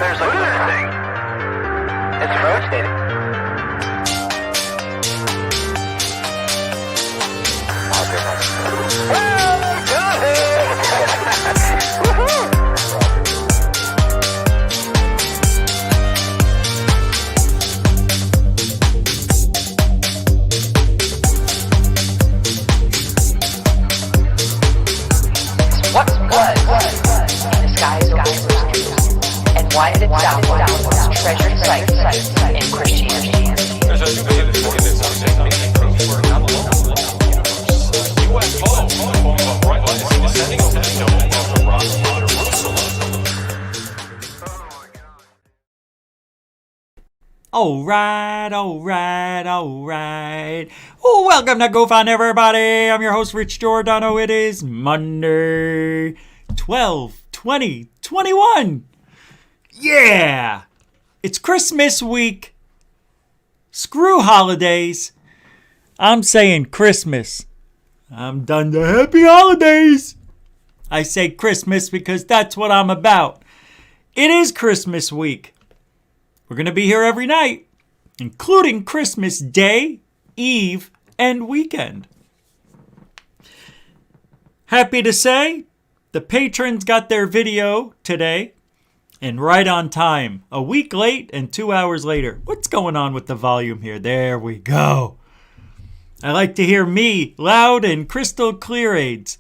There's a lunar thing. It's rotating. Oh, got it! Woohoo! What was in the skies over Jerusalem, and why did it downward treasured sites in Christianity? There's a UFO bright lights descending over the dome of the Roswell, Jerusalem. Alright. Oh, welcome to Gufon, everybody. I'm your host, Rich Giordano. It is Monday, 12/20/21. Yeah! It's Christmas week. Screw holidays. I'm saying Christmas. I'm done the happy holidays. I say Christmas because that's what I'm about. It is Christmas week. We're going to be here every night, including Christmas Day, Eve, and weekend. Happy to say, the patrons got their video today, and right on time. A week late and 2 hours later. What's going on with the volume here? There we go. I like to hear me loud and crystal clear, aids.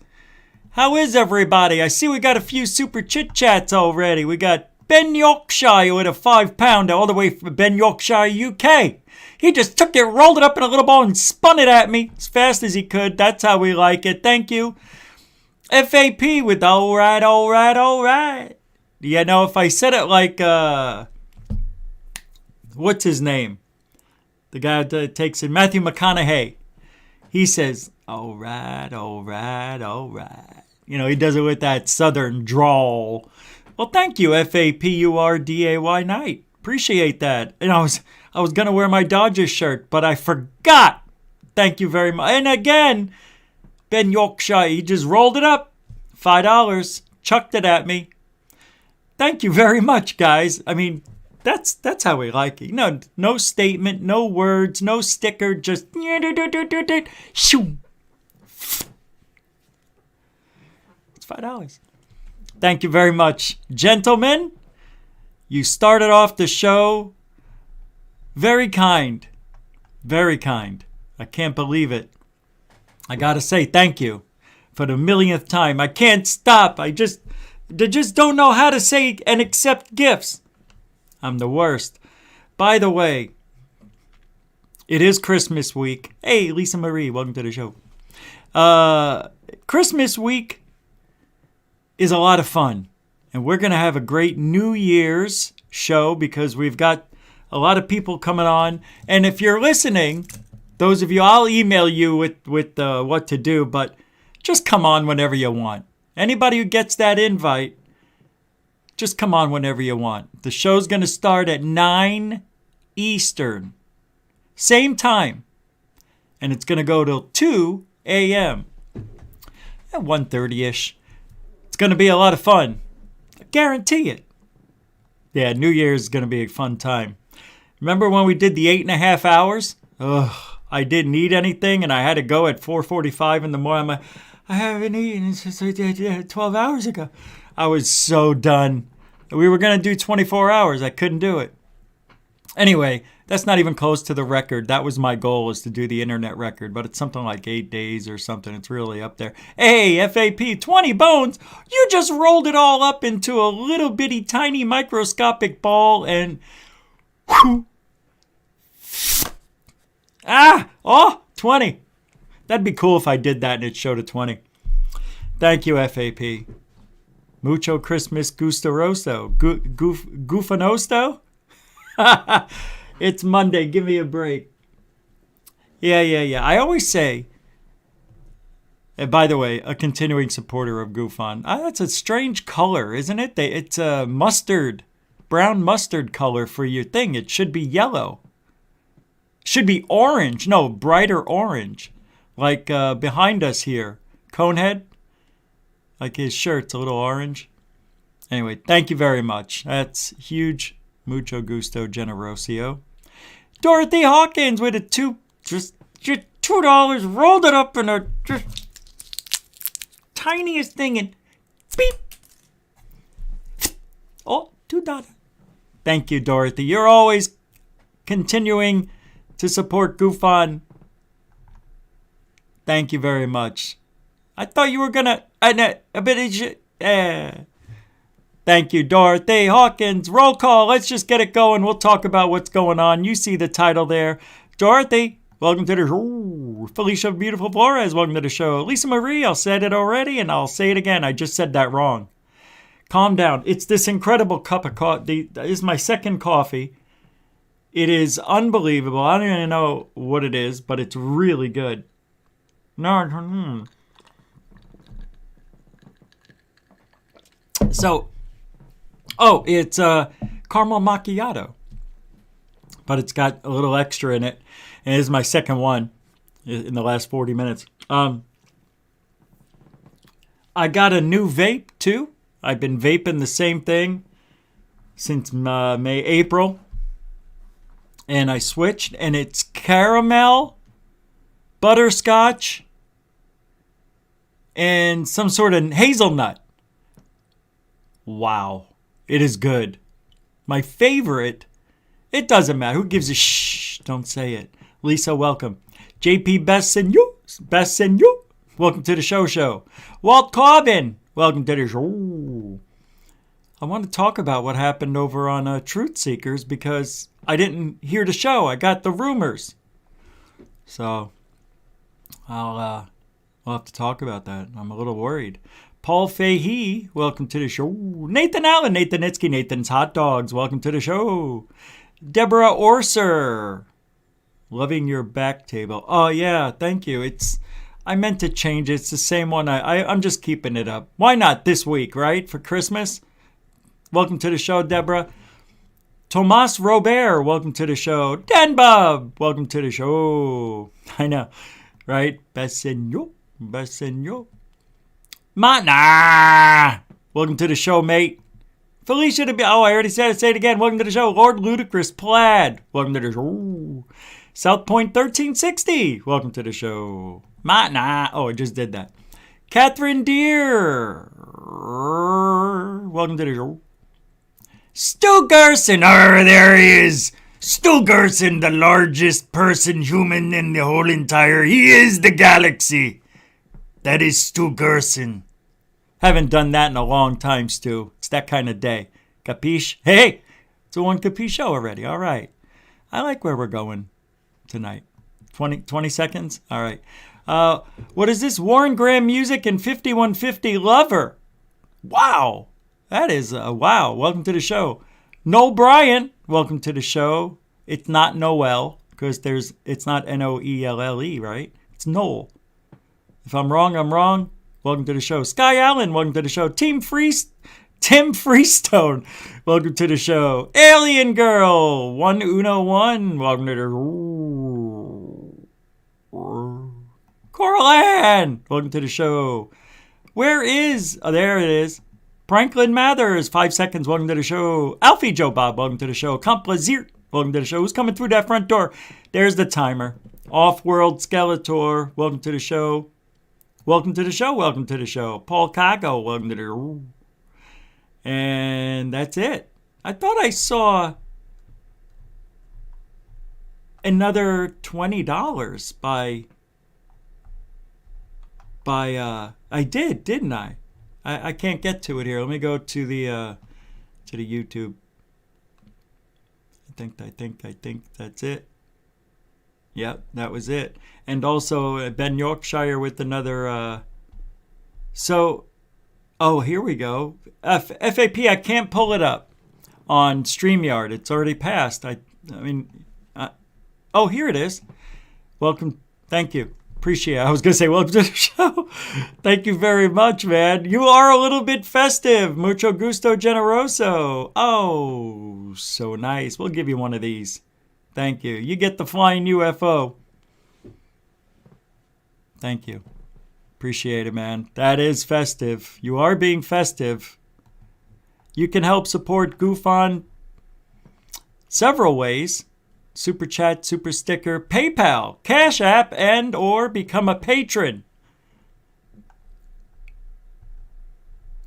How is everybody? I see we got a few super chit chats already. We got Ben Yorkshire with a 5-pounder all the way from Ben Yorkshire, UK. He just took it, rolled it up in a little ball, and spun it at me as fast as he could. That's how we like it. Thank you. FAP with alright. You know, if I said it like, what's his name? The guy that takes it, Matthew McConaughey. He says, alright. You know, he does it with that southern drawl. Well, thank you, FAPURDAY Night. Appreciate that. And I was going to wear my Dodgers shirt, but I forgot. Thank you very much. And again, Ben Yorkshire, he just rolled it up. $5. Chucked it at me. Thank you very much, guys. I mean, that's how we like it. No statement, no words, no sticker, just shoo. It's $5. Thank you very much. Gentlemen, you started off the show very kind. Very kind. I can't believe it. I gotta say thank you for the millionth time. I can't stop. They just don't know how to say and accept gifts. I'm the worst. By the way, it is Christmas week. Hey, Lisa Marie, welcome to the show. Christmas week is a lot of fun. And we're going to have a great New Year's show because we've got a lot of people coming on. And if you're listening, those of you, I'll email you with what to do, but just come on whenever you want. Anybody who gets that invite, just come on whenever you want. The show's going to start at 9 Eastern. Same time. And it's going to go till 2 a.m. at 1:30-ish. It's going to be a lot of fun. I guarantee it. Yeah, New Year's is going to be a fun time. Remember when we did the 8.5 hours? Ugh, I didn't eat anything and I had to go at 4:45 in the morning. I'm like, I haven't eaten since I did 12 hours ago. I was so done. We were going to do 24 hours. I couldn't do it. Anyway, that's not even close to the record. That was my goal, is to do the internet record, but it's something like 8 days or something. It's really up there. Hey, FAP, 20 bones. You just rolled it all up into a little bitty tiny microscopic ball and whoo. 20. That'd be cool if I did that and it showed a 20. Thank you, FAP. Mucho Christmas Gustaroso. Gufanosto? It's Monday. Give me a break. Yeah. I always say, and by the way, a continuing supporter of Gufon. That's a strange color, isn't it? It's a brown mustard color for your thing. It should be yellow. Should be orange. No, brighter orange. Like behind us here. Conehead. Like his shirt's a little orange. Anyway, thank you very much. That's huge. Mucho gusto, generosio. Dorothy Hawkins with a just $2, rolled it up in a just tiniest thing and beep. Oh, $2. Thank you, Dorothy. You're always continuing to support Gufon. Thank you very much. I thought you were gonna Thank you, Dorothy Hawkins. Roll call. Let's just get it going. We'll talk about what's going on. You see the title there. Dorothy, welcome to the show. Felicia Beautiful Flores, welcome to the show. Lisa Marie, I said it already and I'll say it again. I just said that wrong. Calm down. It's this incredible cup of coffee. This is my second coffee. It is unbelievable. I don't even know what it is, but it's really good. So, it's caramel macchiato, but it's got a little extra in it, and it is my second one in the last 40 minutes. I got a new vape too. I've been vaping the same thing since April, and I switched, and it's caramel, butterscotch, and some sort of hazelnut. Wow. It is good. My favorite, it doesn't matter. Who gives a shh? Don't say it. Lisa, welcome. JP Bessenyu, welcome to the show. Walt Corbin, welcome to the show. I want to talk about what happened over on Truth Seekers because I didn't hear the show. I got the rumors. So, we'll have to talk about that. I'm a little worried. Paul Fahey, welcome to the show. Nathan Allen, Nathan Nitsky, Nathan's Hot Dogs, welcome to the show. Deborah Orser, loving your back table. Oh, yeah, thank you. I meant to change it. It's the same one. I'm just keeping it up. Why not this week, right? For Christmas? Welcome to the show, Deborah. Tomas Robert, welcome to the show. Dan Bob, welcome to the show. I know, right? Bessenyo. Nah. Welcome to the show, mate. Felicia I already said it. Say it again. Welcome to the show. Lord Ludicrous Plaid. Welcome to the show. South Point 1360. Welcome to the show. Oh, I just did that. Catherine Deere. Welcome to the show. Stu Gerson. There he is. Stu Gerson, the largest human in the whole entire. He is the galaxy. That is Stu Gerson. Haven't done that in a long time, Stu. It's that kind of day. Capiche? Hey! It's a one capiche show already. All right. I like where we're going tonight. 20 seconds? All right. What is this? Warren Graham Music and 5150 Lover. Wow. That is, wow. Welcome to the show. Noel Bryan. Welcome to the show. It's not Noel, because it's not Noelle, right? It's Noel. If I'm wrong, I'm wrong. Welcome to the show. Sky Allen, welcome to the show. Tim Freestone, welcome to the show. Alien Girl, 101, welcome to the Coral Ann, welcome to the show. Where is, there it is. Franklin Mathers, 5 seconds, welcome to the show. Alfie Joe Bob, welcome to the show. Complaisir, welcome to the show. Who's coming through that front door? There's the timer. Off-World Skeletor, welcome to the show. Welcome to the show, welcome to the show. Paul Cago, welcome to the show. And that's it. I thought I saw another $20 by I did, didn't I? I can't get to it here. Let me go to the YouTube. I think that's it. Yep, that was it. And also Ben Yorkshire with another. Here we go. FAP, I can't pull it up on StreamYard. It's already passed. Here it is. Welcome. Thank you. Appreciate it. I was going to say welcome to the show. Thank you very much, man. You are a little bit festive. Mucho gusto generoso. Oh, so nice. We'll give you one of these. Thank you. You get the flying UFO. Thank you. Appreciate it, man. That is festive. You are being festive. You can help support Gufon several ways. Super Chat, Super Sticker, PayPal, Cash App, and or become a patron.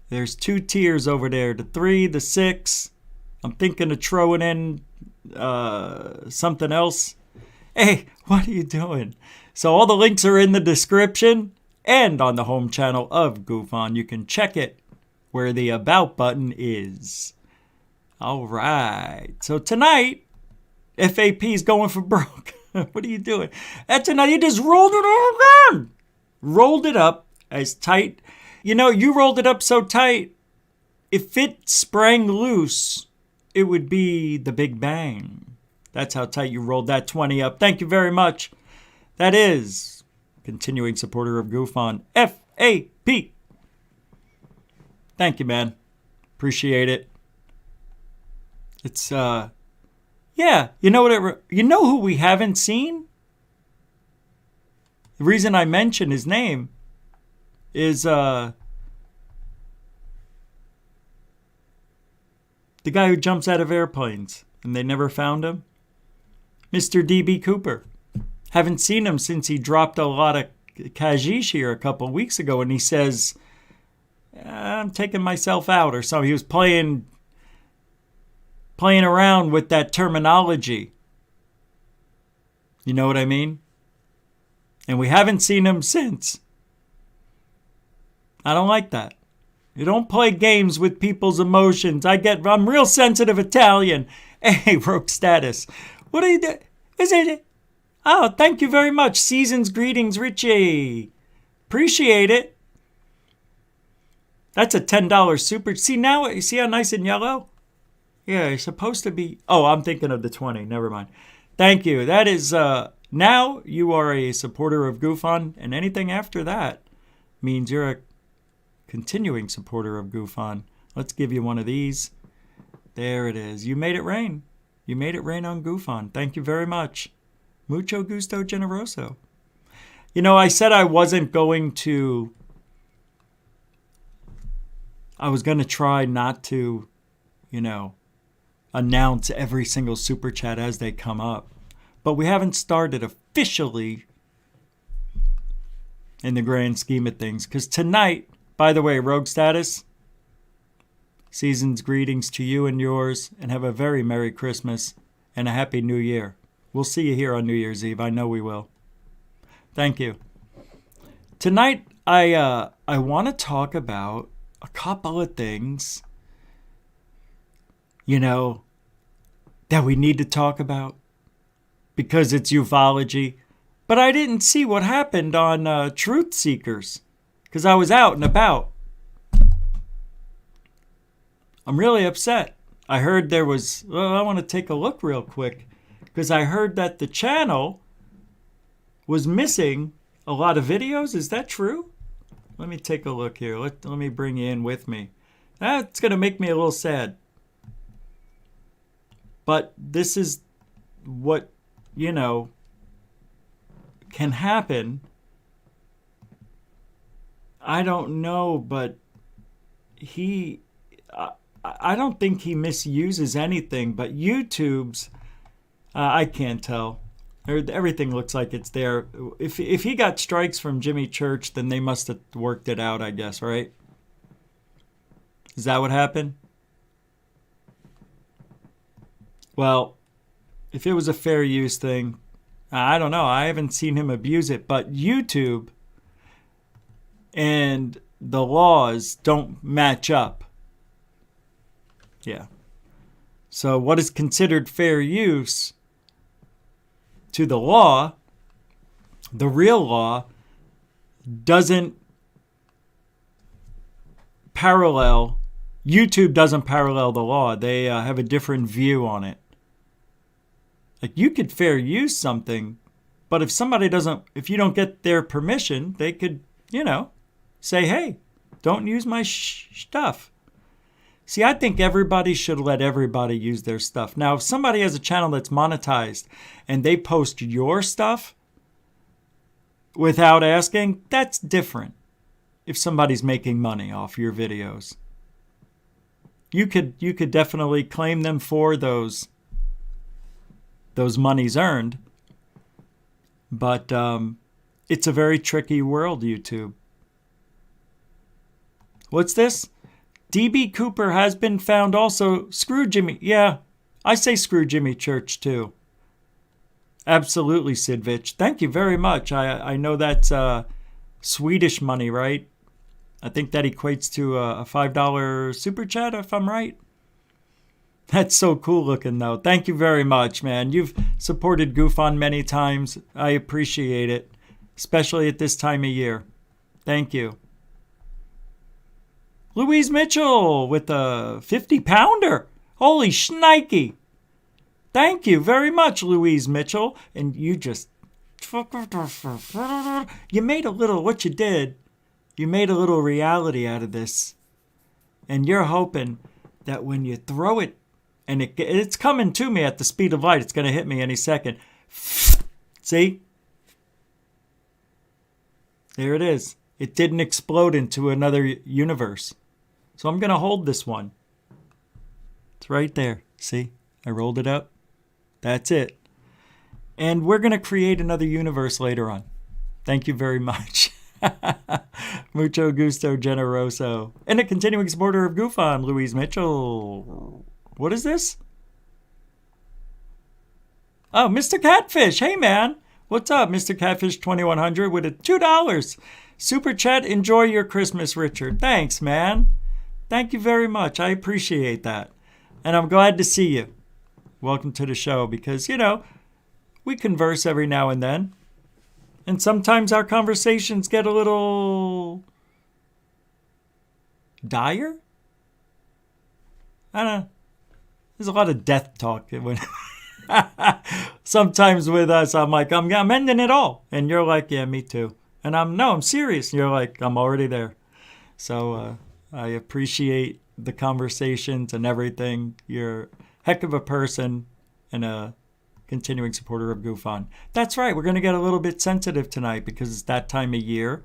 There's 2 tiers over there, the 3, the 6. I'm thinking of throwing in something else. Hey, what are you doing? So all the links are in the description and on the home channel of Gufon. You can check it where the About button is. All right. So tonight, FAP's going for broke. What are you doing? And tonight you just rolled it all down. Rolled it up as tight. You know, you rolled it up so tight, if it sprang loose, it would be the Big Bang. That's how tight you rolled that 20 up. Thank you very much. That is continuing supporter of Gufon, FAP. Thank you, man. Appreciate it. It's, yeah, you know what? You know who we haven't seen? The reason I mention his name is the guy who jumps out of airplanes and they never found him. Mr. D.B. Cooper. Haven't seen him since he dropped a lot of Kajish here a couple of weeks ago, and he says, I'm taking myself out or something. He was playing around with that terminology. You know what I mean? And we haven't seen him since. I don't like that. You don't play games with people's emotions. I'm real sensitive Italian. Hey, Rogue Status. What are you doing? Is it? Oh, thank you very much. Season's greetings, Richie. Appreciate it. That's a $10 super. See now, you see how nice and yellow? Yeah, you're supposed to be. Oh, I'm thinking of the 20. Never mind. Thank you. That is, now you are a supporter of Gufon, and anything after that means you're a continuing supporter of Gufon. Let's give you one of these. There it is. You made it rain. You made it rain on Gufon. Thank you very much. Mucho gusto generoso. You know, I said I wasn't going to. I was going to try not to, announce every single super chat as they come up. But we haven't started officially in the grand scheme of things. Because tonight, by the way, Rogue Status, season's greetings to you and yours, and have a very Merry Christmas and a Happy New Year. We'll see you here on New Year's Eve. I know we will. Thank you. Tonight, I want to talk about a couple of things, that we need to talk about because it's ufology. But I didn't see what happened on Truth Seekers because I was out and about. I'm really upset. I heard there was, I want to take a look real quick because I heard that the channel was missing a lot of videos. Is that true? Let me take a look here. Let me bring you in with me. That's going to make me a little sad. But this is what, can happen. I don't know, but I don't think he misuses anything, but YouTube's, I can't tell. Everything looks like it's there. If he got strikes from Jimmy Church, then they must have worked it out, I guess, right? Is that what happened? Well, if it was a fair use thing, I don't know. I haven't seen him abuse it, but YouTube and the laws don't match up. Yeah. So what is considered fair use to the law, the real law, doesn't parallel. YouTube doesn't parallel the law. They have a different view on it. Like you could fair use something, but if you don't get their permission, they could, say, hey, don't use my stuff. See, I think everybody should let everybody use their stuff. Now, if somebody has a channel that's monetized and they post your stuff without asking, that's different. If somebody's making money off your videos. you could definitely claim them for those monies earned. But it's a very tricky world, YouTube. What's this? D.B. Cooper has been found also. Screw Jimmy. Yeah, I say screw Jimmy Church too. Absolutely, Sidvich. Thank you very much. I know that's Swedish money, right? I think that equates to a $5 super chat, if I'm right. That's so cool looking, though. Thank you very much, man. You've supported Gufon many times. I appreciate it, especially at this time of year. Thank you. Louise Mitchell with a 50-pounder. Holy shnikey. Thank you very much, Louise Mitchell. And you just... You made a little... What you did, you made a little reality out of this. And you're hoping that when you throw it, and it's coming to me at the speed of light, it's going to hit me any second. See? There it is. It didn't explode into another universe. So I'm going to hold this one. It's right there. See? I rolled it up. That's it. And we're going to create another universe later on. Thank you very much. Mucho gusto generoso. And a continuing supporter of Gufon, Louise Mitchell. What is this? Oh, Mr. Catfish. Hey, man. What's up, Mr. Catfish 2100 with a $2 super chat. Enjoy your Christmas, Richard. Thanks, man. Thank you very much. I appreciate that. And I'm glad to see you. Welcome to the show because, we converse every now and then. And sometimes our conversations get a little dire. I don't know. There's a lot of death talk. Sometimes with us, I'm like, I'm ending it all. And you're like, yeah, me too. And I'm serious. And you're like, I'm already there. So I appreciate the conversations and everything. You're a heck of a person and a continuing supporter of Gufon. That's right. We're going to get a little bit sensitive tonight because it's that time of year.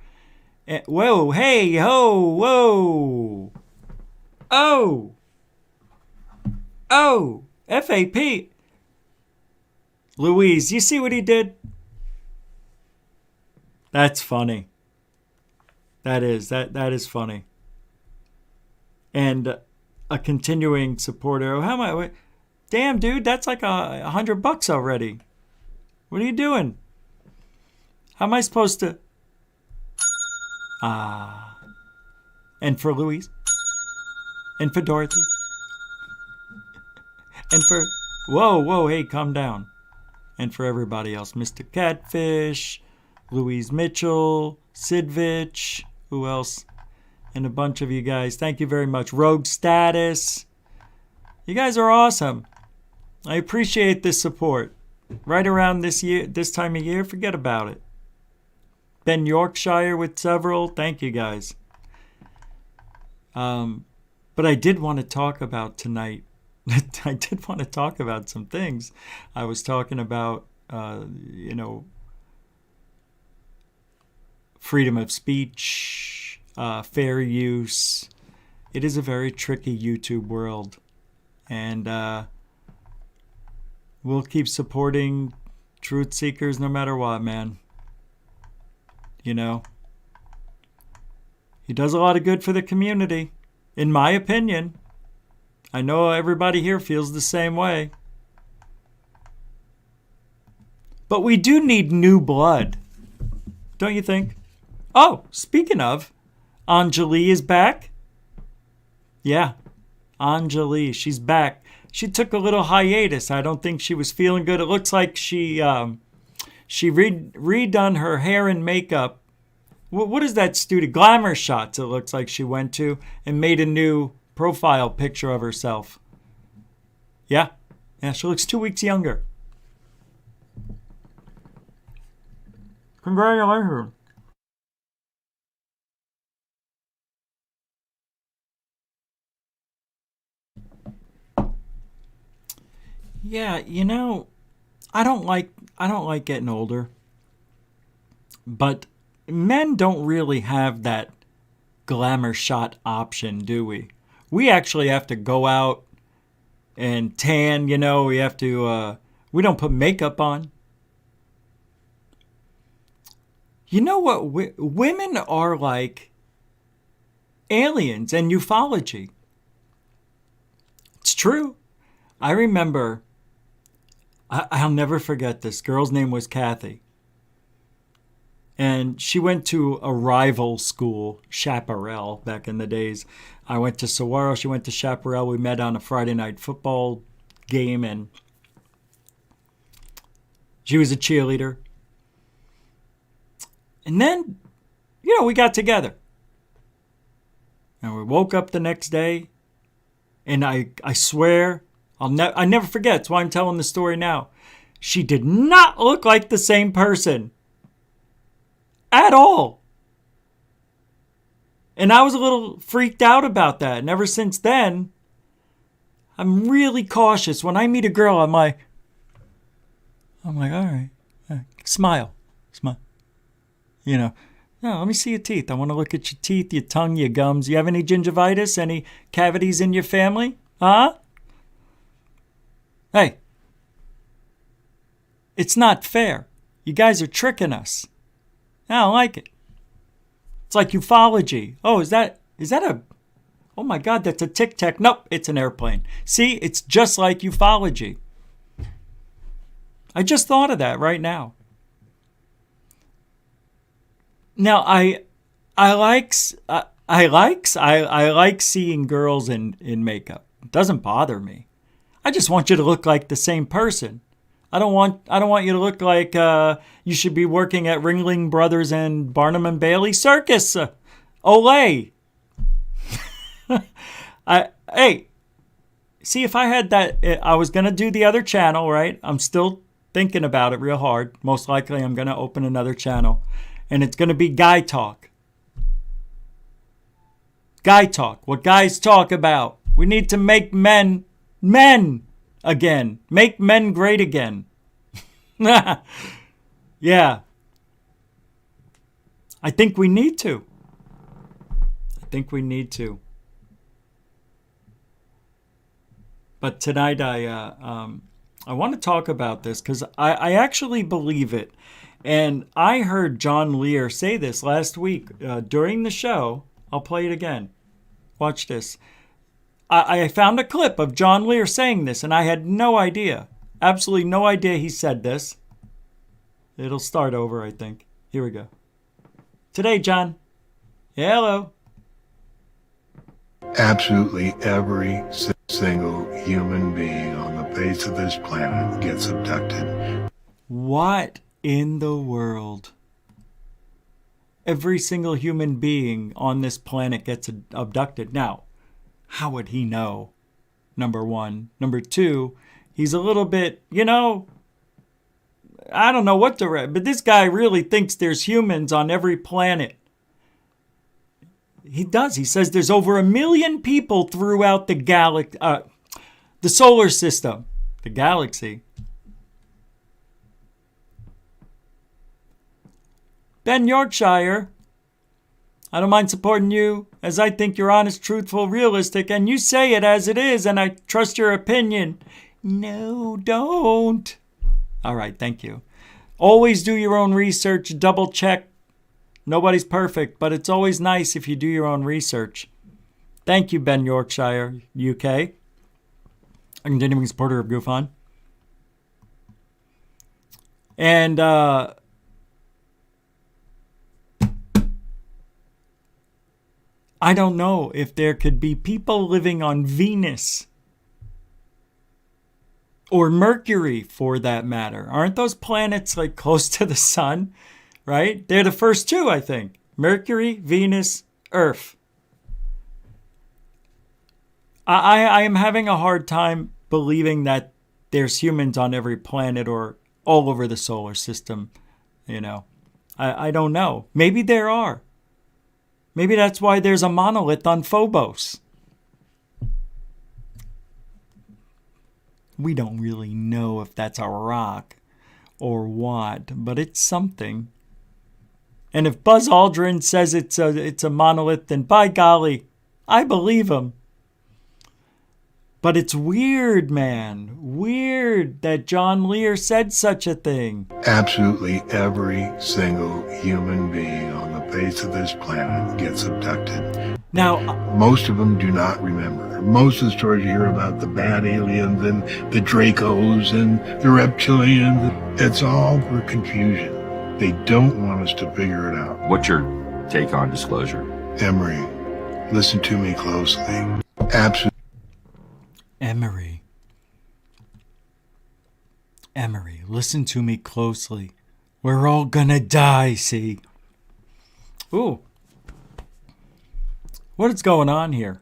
Whoa, hey, ho, whoa. Oh, FAP. Louise, you see what he did? That's funny. That is funny. And a continuing supporter. How am I? Damn, dude, that's like $100 already. What are you doing? How am I supposed to? And for Louise. And for Dorothy. And for... Whoa, hey, calm down. And for everybody else. Mr. Catfish, Louise Mitchell, Sidvich, who else? And a bunch of you guys. Thank you very much. Rogue Status. You guys are awesome. I appreciate this support. Right around this time of year, forget about it. Ben Yorkshire with several. Thank you guys. But I did want to talk about tonight. I did want to talk about some things. I was talking about, freedom of speech, fair use. It is a very tricky YouTube world. And we'll keep supporting truth seekers no matter what, man. He does a lot of good for the community, in my opinion. I know everybody here feels the same way. But we do need new blood. Don't you think? Oh, speaking of, Anjali is back. Yeah, Anjali, she's back. She took a little hiatus. I don't think she was feeling good. It looks like she redone her hair and makeup. What is that studio? Glamour Shots, it looks like she went to and made a new profile picture of herself. Yeah, she looks 2 weeks younger. Congratulations. Yeah, I don't like getting older. But men don't really have that glamour shot option, do we? We actually have to go out and tan, we have to, we don't put makeup on. You know what? Women are like aliens in ufology. It's true. I remember, I'll never forget this. Girl's name was Kathy. And she went to a rival school, Chaparral, back in the days. I went to Saguaro. She went to Chaparral. We met on a Friday night football game, and she was a cheerleader. And then, we got together. And we woke up the next day, and I swear, I never forget. That's why I'm telling the story now. She did not look like the same person. At all. And I was a little freaked out about that. And ever since then, I'm really cautious. When I meet a girl, I'm like, all right. Smile. No, let me see your teeth. I want to look at your teeth, your tongue, your gums. You have any gingivitis? Any cavities in your family? Huh? Hey. It's not fair. You guys are tricking us. I don't like it. It's like ufology. Oh, is that a... Oh my God, that's a tic-tac. Nope, it's an airplane. See, it's just like ufology. I just thought of that right now. Now, I like seeing girls in makeup. It doesn't bother me. I just want you to look like the same person. I don't want you to look like you should be working at Ringling Brothers and Barnum and Bailey Circus. Olay. Hey, see, if I had that, I was going to do the other channel, right? I'm still thinking about it real hard. Most likely I'm going to open another channel. And it's going to be Guy Talk. Guy Talk. What guys talk about. We need to make men again. Make men great again. Yeah. I think we need to. But tonight I want to talk about this because I actually believe it. And I heard John Lear say this last week during the show. I'll play it again. Watch this. I found a clip of John Lear saying this, and I had no idea. Absolutely no idea he said this. It'll start over, I think. Here we go. Today, John. Yeah, hello. Absolutely every single human being on the face of this planet gets abducted. What in the world? Every single human being on this planet gets abducted. Now, how would he know? Number one. Number two, he's a little bit, I don't know what to read, but this guy really thinks there's humans on every planet. He does. He says there's over 1 million people throughout the the solar system, the galaxy. Ben Yorkshire, I don't mind supporting you, as I think you're honest, truthful, realistic, and you say it as it is, and I trust your opinion. No, don't. All right, thank you. Always do your own research, double check. Nobody's perfect, but it's always nice if you do your own research. Thank you, Ben Yorkshire, UK. A continuing supporter of Gufon. And, I don't know if there could be people living on Venus or Mercury, for that matter. Aren't those planets like close to the sun, right? They're the first two, I think. Mercury, Venus, Earth. I am having a hard time believing that there's humans on every planet or all over the solar system. I don't know. Maybe there are. Maybe that's why there's a monolith on Phobos. We don't really know if that's a rock or what, but it's something. And if Buzz Aldrin says it's a monolith, then by golly, I believe him. But it's weird, man. Weird that John Lear said such a thing. Absolutely every single human being on the face of this planet gets abducted. Now, Most of them do not remember. Most of the stories you hear about the bad aliens and the Dracos and the reptilians, it's all for confusion. They don't want us to figure it out. What's your take on disclosure? Emery, listen to me closely. Absolutely. Emery, listen to me closely. We're all gonna die, see? Ooh. What is going on here?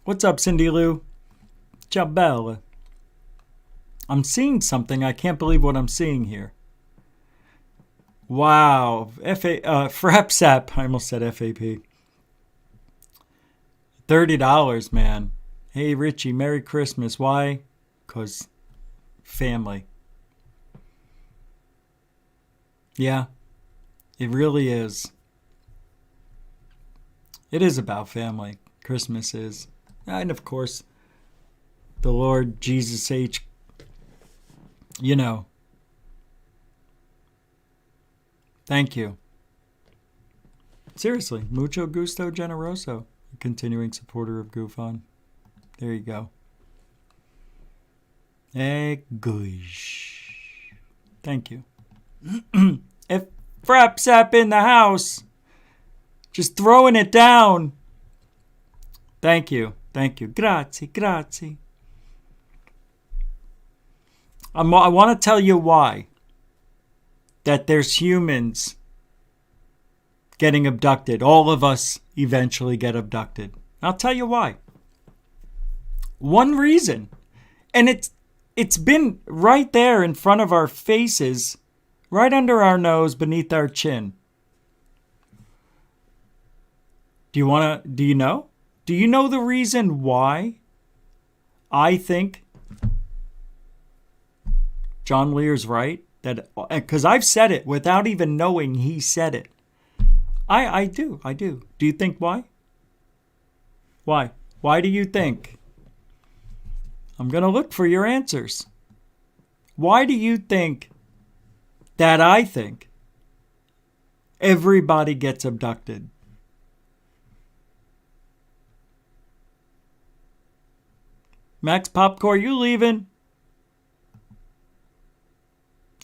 What's up, Cindy Lou? Ciao, Bella. I'm seeing something. I can't believe what I'm seeing here. Wow. FAPSAP. I almost said FAP. $30, man. Hey, Richie, Merry Christmas. Why? Because family. Yeah, it really is. It is about family. Christmas is. And of course, the Lord Jesus H. You know. Thank you. Seriously, mucho gusto generoso. A continuing supporter of Gufon. There you go. Gosh. Thank you. If Frapsap in the house, just throwing it down. Thank you. Thank you. Grazie, grazie. I want to tell you why. That there's humans getting abducted. All of us eventually get abducted. I'll tell you why. One reason. And it's been right there in front of our faces, right under our nose, beneath our chin. Do you know? Do you know the reason why I think John Lear's right? That, because I've said it without even knowing he said it. I do. Do you think why? Why? Why do you think? I'm going to look for your answers. Why do you think that I think everybody gets abducted? Max Popcorn, you leaving?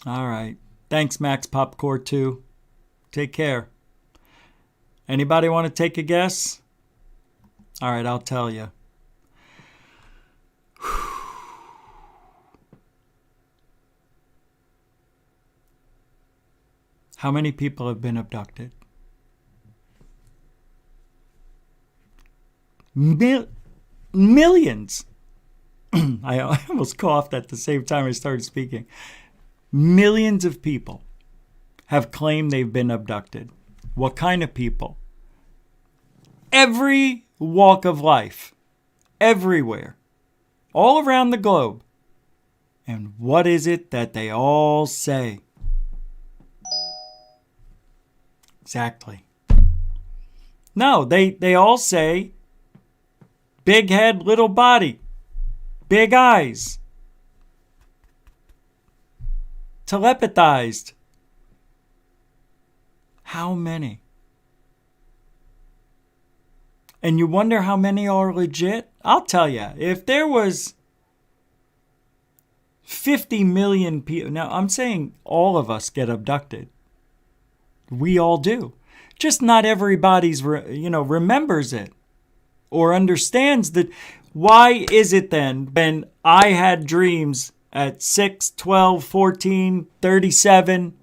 All right. Thanks, Max Popcorn, too. Take care. Anybody want to take a guess? All right, I'll tell you. How many people have been abducted? Millions. I almost coughed at the same time I started speaking. Millions of people have claimed they've been abducted. What kind of people? Every walk of life. Everywhere. All around the globe. And what is it that they all say? Exactly. No, they all say big head, little body. Big eyes. Telepathized. How many? And you wonder how many are legit? I'll tell you, if there was 50 million people, now I'm saying all of us get abducted. We all do. Just not everybody's, remembers it or understands that. Why is it then when I had dreams at 6, 12, 14, 37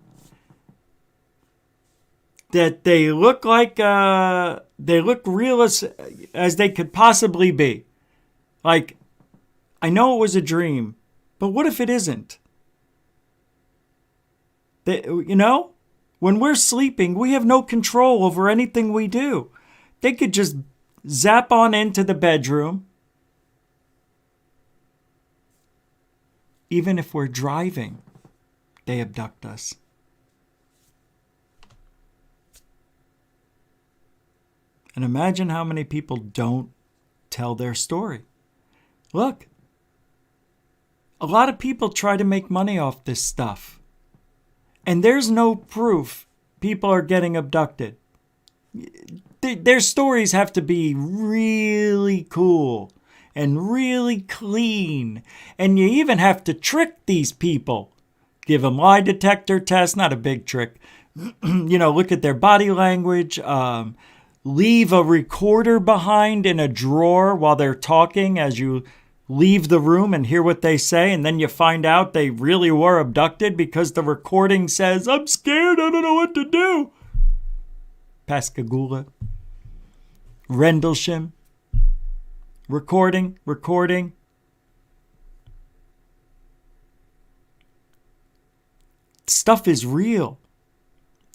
that they look like they look real as they could possibly be? Like, I know it was a dream, but what if it isn't? When we're sleeping, we have no control over anything we do. They could just zap on into the bedroom. Even if we're driving, they abduct us. And imagine how many people don't tell their story. Look, a lot of people try to make money off this stuff. And there's no proof people are getting abducted. Their stories have to be really cool and really clean. And you even have to trick these people. Give them lie detector tests, not a big trick. Look at their body language. Leave a recorder behind in a drawer while they're talking as you leave the room and hear what they say. And then you find out they really were abducted because the recording says, "I'm scared, I don't know what to do." Pascagoula. Rendlesham. Recording. Stuff is real.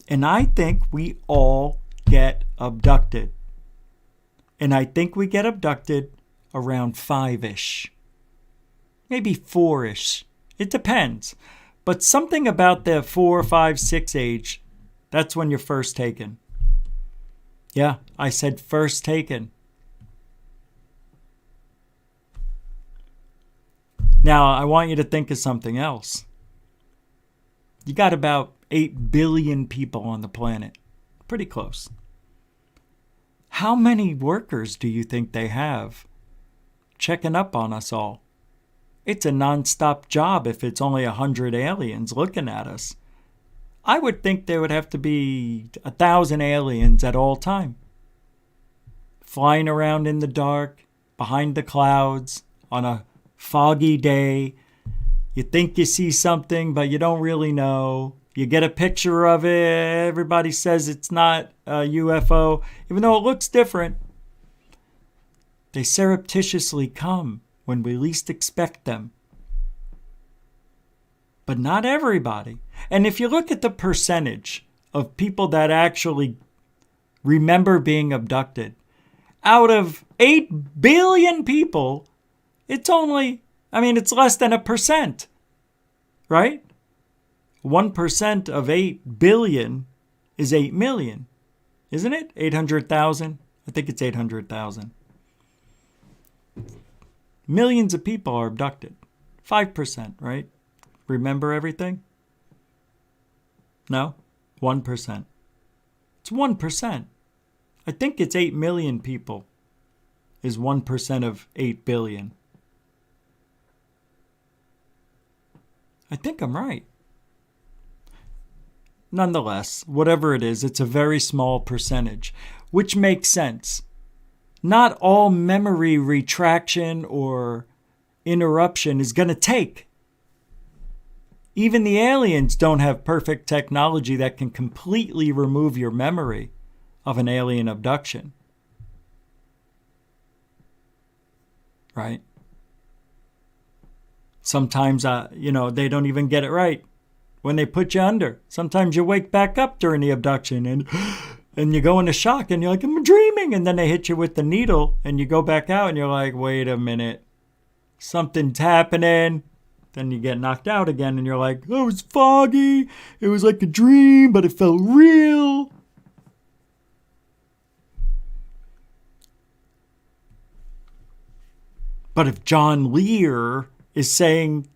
And I think we all get abducted. And I think we get abducted around 5-ish. Maybe 4-ish. It depends. But something about the 4, 5, 6 age, that's when you're first taken. Yeah, I said first taken. Now, I want you to think of something else. You got about 8 billion people on the planet. Pretty close. How many workers do you think they have checking up on us all? It's a nonstop job if it's only 100 aliens looking at us. I would think there would have to be 1,000 aliens at all time. Flying around in the dark, behind the clouds, on a foggy day. You think you see something, but you don't really know. You get a picture of it. Everybody says it's not a UFO, even though it looks different. They surreptitiously come when we least expect them. But not everybody. And if you look at the percentage of people that actually remember being abducted, out of 8 billion people, it's less than 1%, right? 1% of 8 billion is 8 million, isn't it? 800,000? I think it's 800,000. Millions of people are abducted. 5%, right? Remember everything? No? 1%. It's 1%. I think it's 8 million people is 1% of 8 billion. I think I'm right. Nonetheless, whatever it is, it's a very small percentage, which makes sense. Not all memory retraction or interruption is going to take. Even the aliens don't have perfect technology that can completely remove your memory of an alien abduction. Right? Sometimes, they don't even get it right when they put you under. Sometimes you wake back up during the abduction and you go into shock and you're like, I'm dreaming. And then they hit you with the needle and you go back out and you're like, wait a minute, something's happening. Then you get knocked out again and you're like, oh, it was foggy. It was like a dream, but it felt real. But if John Lear is saying,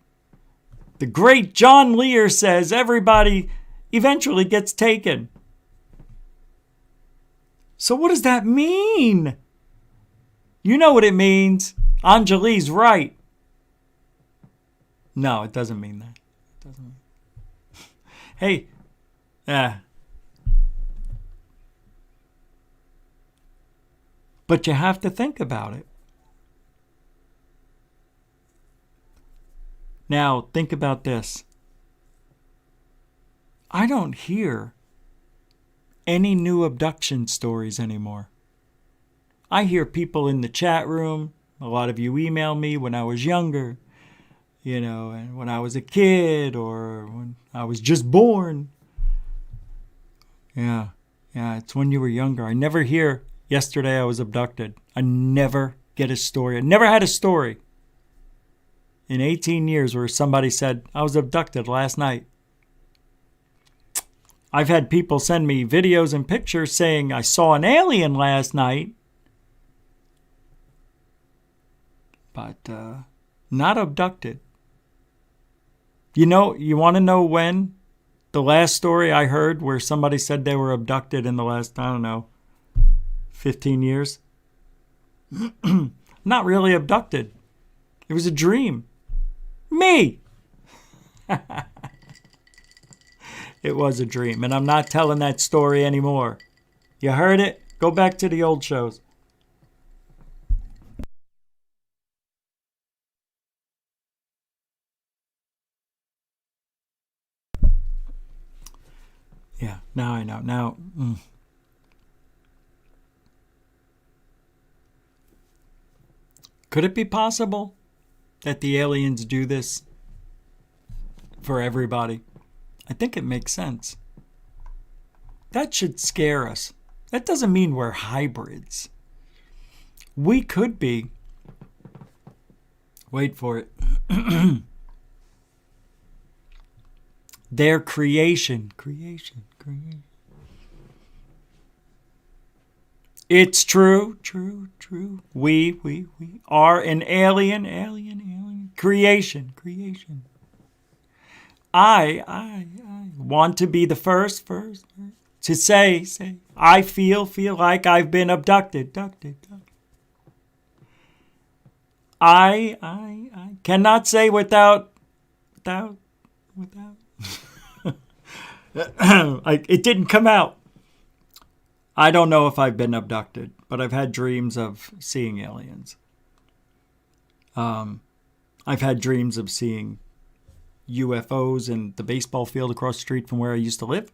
the great John Lear says everybody eventually gets taken. So what does that mean? You know what it means. Anjali's right. No, it doesn't mean that. It doesn't. Hey, but you have to think about it. Now, think about this. I don't hear any new abduction stories anymore. I hear people in the chat room. A lot of you email me when I was younger, and when I was a kid or when I was just born. Yeah, it's when you were younger. I never hear, yesterday I was abducted. I never get a story. I never had a story in 18 years where somebody said, I was abducted last night. I've had people send me videos and pictures saying, I saw an alien last night. but not abducted. You want to know when? The last story I heard where somebody said they were abducted in the last, 15 years. Not really abducted. It was a dream. Me! It was a dream, and I'm not telling that story anymore. You heard it? Go back to the old shows. Yeah, now I know. Now, Could it be possible that the aliens do this for everybody? I think it makes sense. That should scare us. That doesn't mean we're hybrids. We could be. Wait for it. Their creation. It's true. We are an alien. Creation. I want to be the first to say, I feel like I've been abducted. I cannot say without. It didn't come out. I don't know if I've been abducted, but I've had dreams of seeing aliens. I've had dreams of seeing UFOs in the baseball field across the street from where I used to live.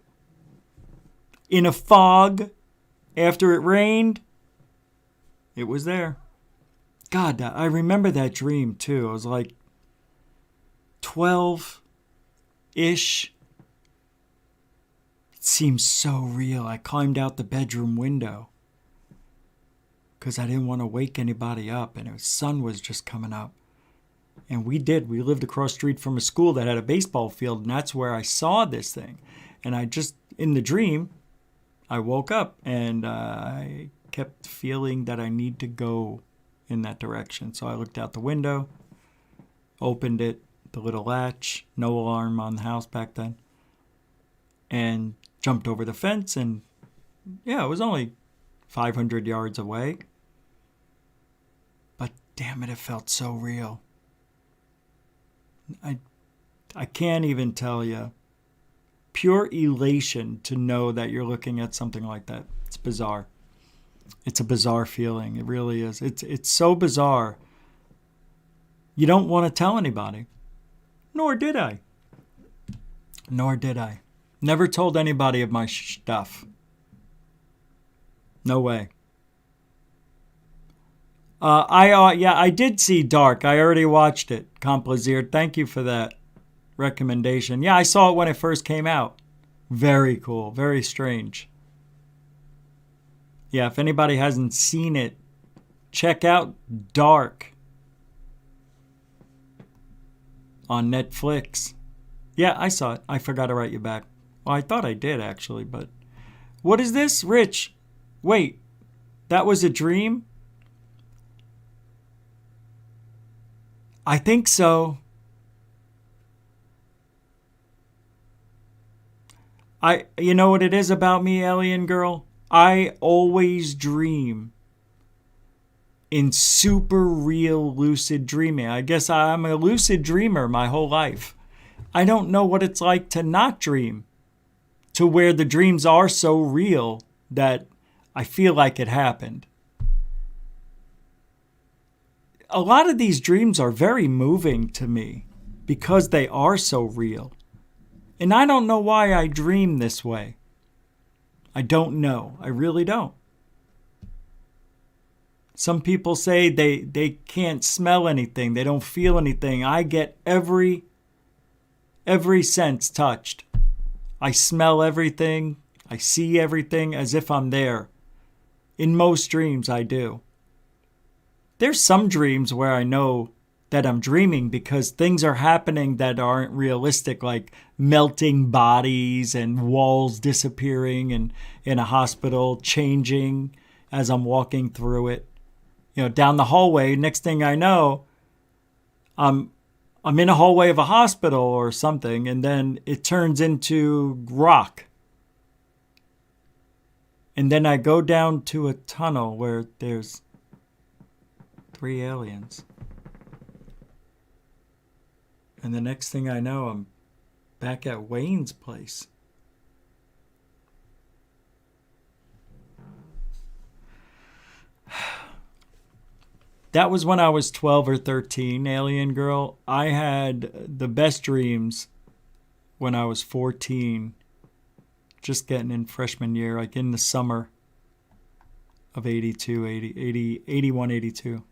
In a fog, after it rained, it was there. God, I remember that dream too. I was like 12-ish. It seems so real. I climbed out the bedroom window because I didn't want to wake anybody up, and the sun was just coming up. And we lived across the street from a school that had a baseball field, and that's where I saw this thing. And in the dream, I woke up and I kept feeling that I need to go in that direction. So I looked out the window, opened it, the little latch, no alarm on the house back then, and jumped over the fence. And yeah, it was only 500 yards away. But damn it, it felt so real. I can't even tell you. Pure elation to know that you're looking at something like that. It's bizarre. It's a bizarre feeling. It really is. It's so bizarre. You don't want to tell anybody. Nor did I. Never told anybody of my stuff. No way. I did see Dark. I already watched it. Complaisir. Thank you for that recommendation. Yeah, I saw it when it first came out. Very cool. Very strange. Yeah, if anybody hasn't seen it, check out Dark on Netflix. Yeah, I saw it. I forgot to write you back. Well, I thought I did, actually, but... What is this? Rich, wait. That was a dream? I think so. You know what it is about me, alien girl? I always dream in super real lucid dreaming. I guess I'm a lucid dreamer my whole life. I don't know what it's like to not dream, to where the dreams are so real that I feel like it happened. A lot of these dreams are very moving to me because they are so real. And I don't know why I dream this way. I don't know. I really don't. Some people say they can't smell anything. They don't feel anything. I get every sense touched. I smell everything. I see everything as if I'm there. In most dreams, I do. There's some dreams where I know that I'm dreaming because things are happening that aren't realistic, like melting bodies and walls disappearing and in a hospital changing as I'm walking through it. You know, down the hallway, next thing I know, I'm in a hallway of a hospital or something, and then it turns into rock. And then I go down to a tunnel where there's 3 aliens. And the next thing I know, I'm back at Wayne's place. That was when I was 12 or 13, Alien Girl. I had the best dreams when I was 14. Just getting in freshman year, like in the summer of 81, 82.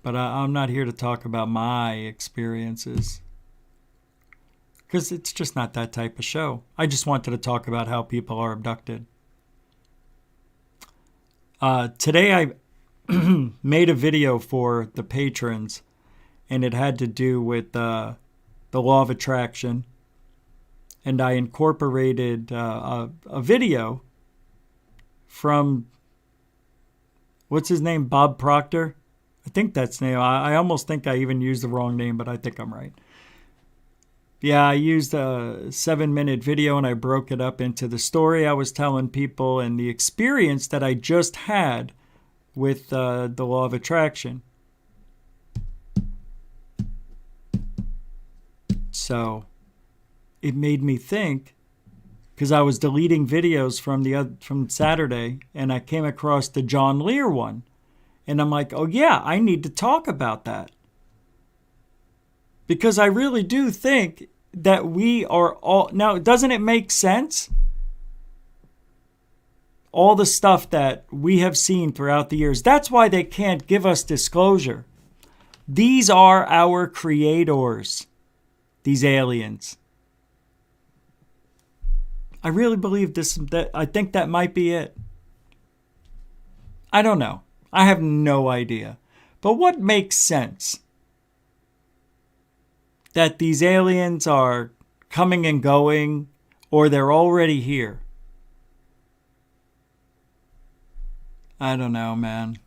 But I'm not here to talk about my experiences, because it's just not that type of show. I just wanted to talk about how people are abducted. Today I made a video for the patrons, and it had to do with the law of attraction. And I incorporated a video from, what's his name, Bob Proctor? I think that's the name. I almost think I even used the wrong name, but I think I'm right. Yeah, I used a 7-minute video and I broke it up into the story I was telling people and the experience that I just had with the law of attraction. So it made me think, because I was deleting videos from Saturday, and I came across the John Lear one. And I'm like, oh yeah, I need to talk about that. Because I really do think that we are all... Now, doesn't it make sense? All the stuff that we have seen throughout the years. That's why they can't give us disclosure. These are our creators. These aliens. I really believe this. I think that might be it. I don't know. I have no idea. But what makes sense? That these aliens are coming and going, or they're already here? I don't know, man.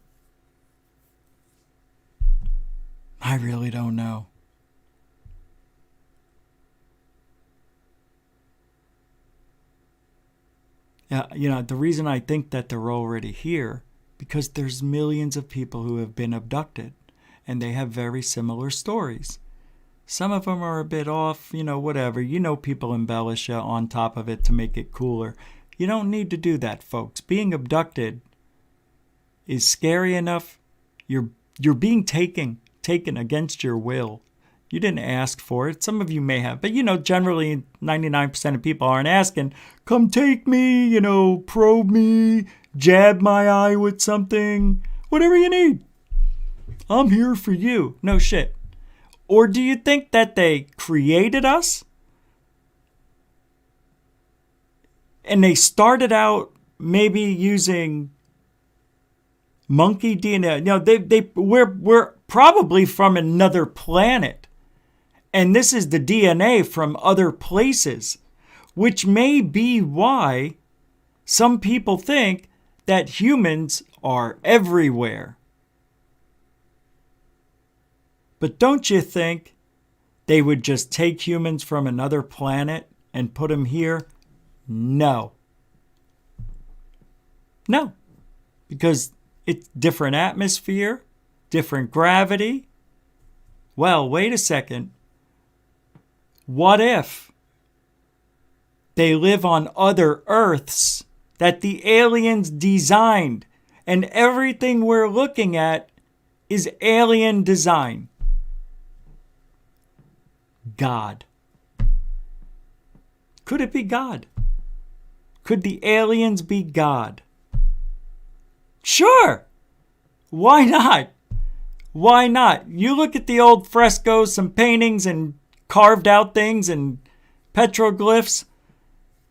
I really don't know. Yeah, the reason I think that they're already here, because there's millions of people who have been abducted, and they have very similar stories. Some of them are a bit off, whatever. People embellish on top of it to make it cooler. You don't need to do that, folks. Being abducted is scary enough. You're being taken against your will. You didn't ask for it. Some of you may have. But, generally 99% of people aren't asking, come take me, probe me, jab my eye with something, whatever you need. I'm here for you. No shit. Or do you think that they created us? And they started out maybe using monkey DNA. We're probably from another planet. And this is the DNA from other places, which may be why some people think that humans are everywhere. But don't you think they would just take humans from another planet and put them here? No. No. Because it's different atmosphere, different gravity. Well, wait a second. What if they live on other Earths that the aliens designed, and everything we're looking at is alien design? God. Could it be God? Could the aliens be God? Sure. Why not? Why not? You look at the old frescoes, some paintings and carved out things and petroglyphs.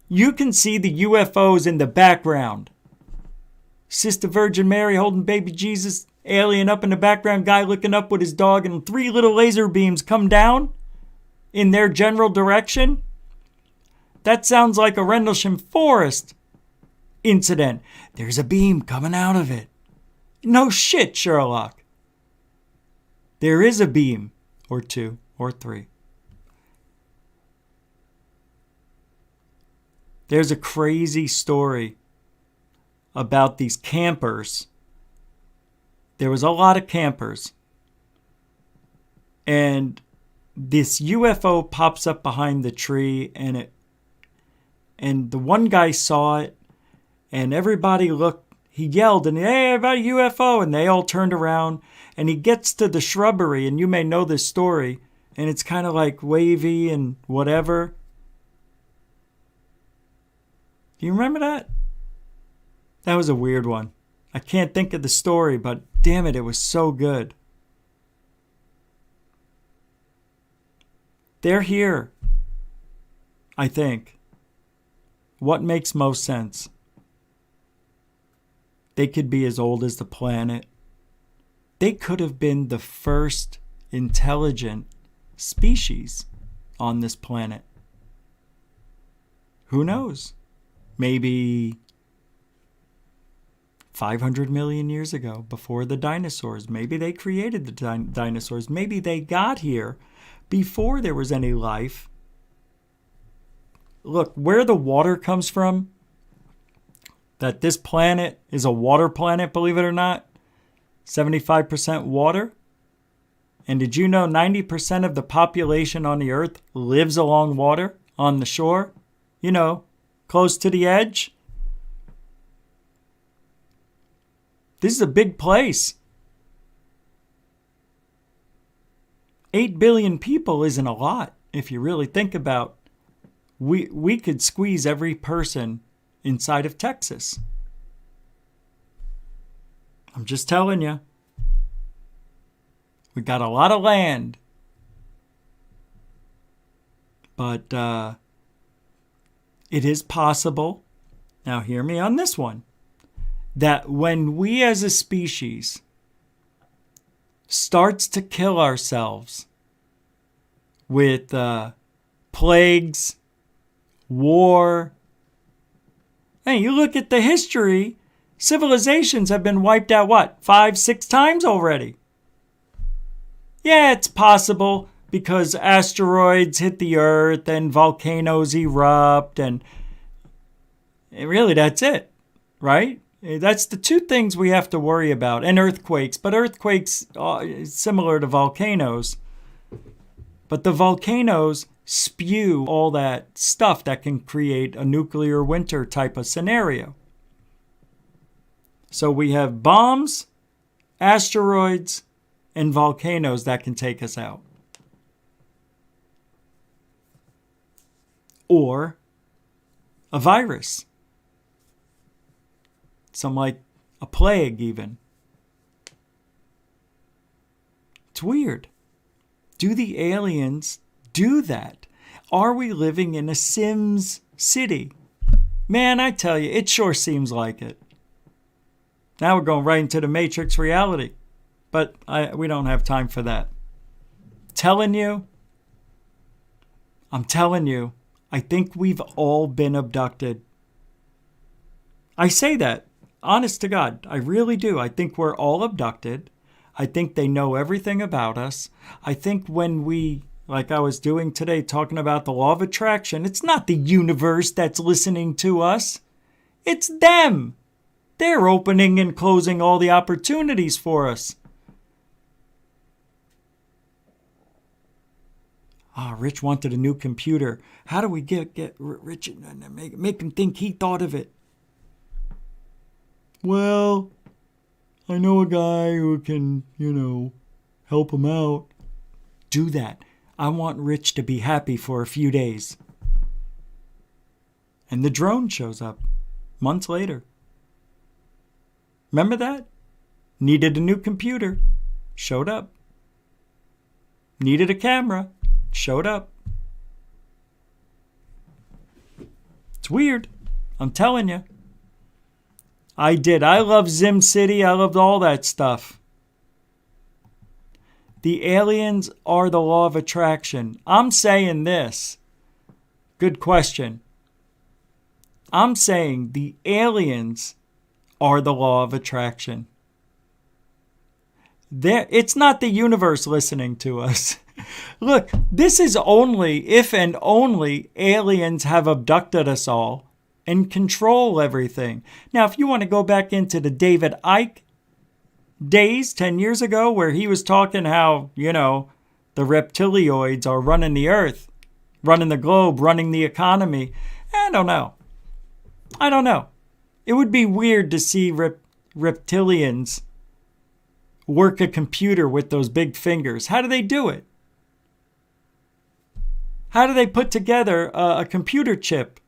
You can see the UFOs in the background. Sister Virgin Mary holding baby Jesus, alien up in the background, guy looking up with his dog, and 3 little laser beams come down in their general direction. That sounds like a Rendlesham Forest incident. There's a beam coming out of it. No shit, Sherlock. There is a beam, or two, or three. There's a crazy story about these campers. There was a lot of campers. And this UFO pops up behind the tree, and the one guy saw it, and everybody looked. He yelled, and hey, about a UFO, and they all turned around, and he gets to the shrubbery, and you may know this story, and it's kind of like wavy and whatever. Do you remember that? That was a weird one. I can't think of the story, but damn it, it was so good. They're here, I think. What makes most sense? They could be as old as the planet. They could have been the first intelligent species on this planet. Who knows? Maybe 500 million years ago, before the dinosaurs. Maybe they created the dinosaurs. Maybe they got here before there was any life. Look, where the water comes from, that this planet is a water planet, believe it or not, 75% water. And did you know 90% of the population on the earth lives along water, on the shore? You know, close to the edge. This is a big place. 8 billion people isn't a lot if you really think about. We could squeeze every person inside of Texas. I'm just telling you. We got a lot of land. But it is possible, now hear me on this one, that when we as a species starts to kill ourselves with plagues, war. Hey, you look at the history, civilizations have been wiped out, what, 5-6 times already? Yeah, it's possible because asteroids hit the earth and volcanoes erupt, and really that's it, right? That's the two things we have to worry about, and earthquakes. But earthquakes are similar to volcanoes. But the volcanoes spew all that stuff that can create a nuclear winter type of scenario. So we have bombs, asteroids, and volcanoes that can take us out. Or a virus. Some like a plague even. It's weird. Do the aliens do that? Are we living in a Sims city? Man, I tell you, it sure seems like it. Now we're going right into the Matrix reality. But we don't have time for that. I'm telling you, I think we've all been abducted. I say that, honest to God, I really do. I think we're all abducted. I think they know everything about us. I think when we, like I was doing today, talking about the law of attraction, it's not the universe that's listening to us. It's them. They're opening and closing all the opportunities for us. Rich wanted a new computer. How do we get Rich and make him think he thought of it? Well, I know a guy who can, help him out. Do that. I want Rich to be happy for a few days. And the drone shows up months later. Remember that? Needed a new computer. Showed up. Needed a camera. Showed up. It's weird. I'm telling you. I did. I love Zim City. I loved all that stuff. The aliens are the law of attraction. I'm saying this. Good question. I'm saying the aliens are the law of attraction. It's not the universe listening to us. Look, this is only if and only aliens have abducted us all and control everything. Now, if you want to go back into the David Icke days 10 years ago where he was talking how, the reptilioids are running the earth, running the globe, running the economy, I don't know. It would be weird to see reptilians work a computer with those big fingers. How do they do it? How do they put together a computer chip,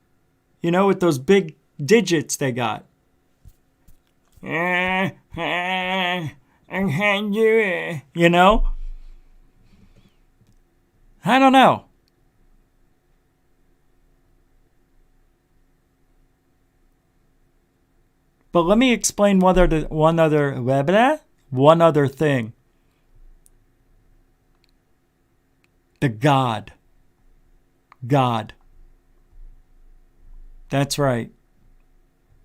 with those big digits they got? I can't do it. I don't know. But let me explain one other thing. The God. That's right.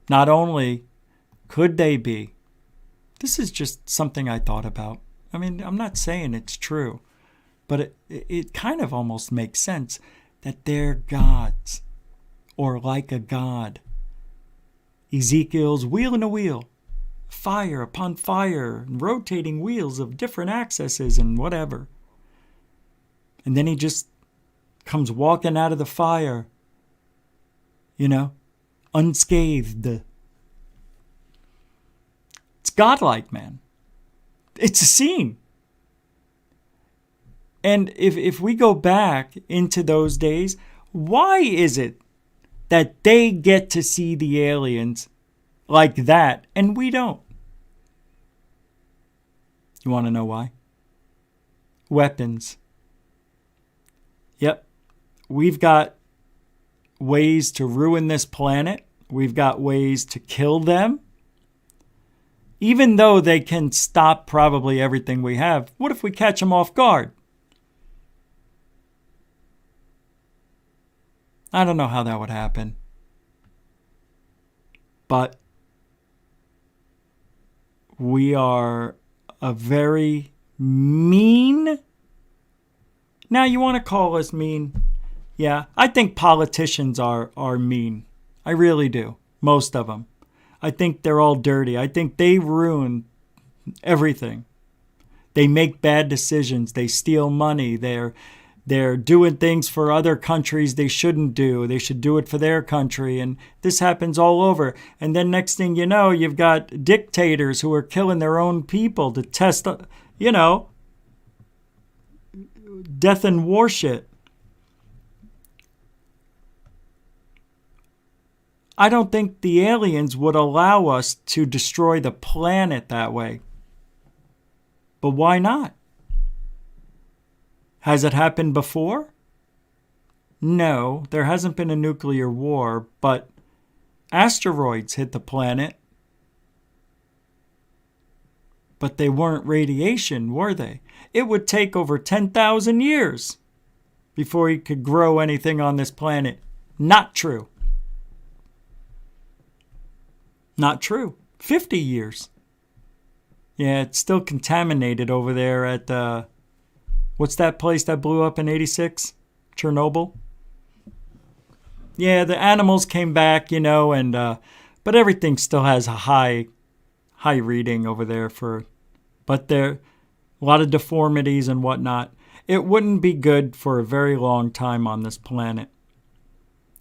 Not only could they be, this is just something I thought about. I mean, I'm not saying it's true, but it kind of almost makes sense that they're gods, or like a god. Ezekiel's wheel in a wheel, fire upon fire, rotating wheels of different axes and whatever. And then he just comes walking out of the fire, unscathed. It's godlike, man. It's a scene. And if we go back into those days, why is it that they get to see the aliens like that and we don't? You want to know why? Weapons. Yep. We've got ways to ruin this planet. We've got ways to kill them. Even though they can stop probably everything we have, what if we catch them off guard? I don't know how that would happen. But we are a very mean. Now, you want to call us mean? Yeah, I think politicians are mean. I really do. Most of them. I think they're all dirty. I think they ruin everything. They make bad decisions. They steal money. They're doing things for other countries they shouldn't do. They should do it for their country. And this happens all over. And then next thing you know, you've got dictators who are killing their own people to test, death and war shit. I don't think the aliens would allow us to destroy the planet that way. But why not? Has it happened before? No, there hasn't been a nuclear war, but asteroids hit the planet. But they weren't radiation, were they? It would take over 10,000 years before you could grow anything on this planet. Not true. Not true. 50 years. Yeah, it's still contaminated over there at, what's that place that blew up in 86? Chernobyl? Yeah, the animals came back, but everything still has a high reading over there but there a lot of deformities and whatnot. It wouldn't be good for a very long time on this planet.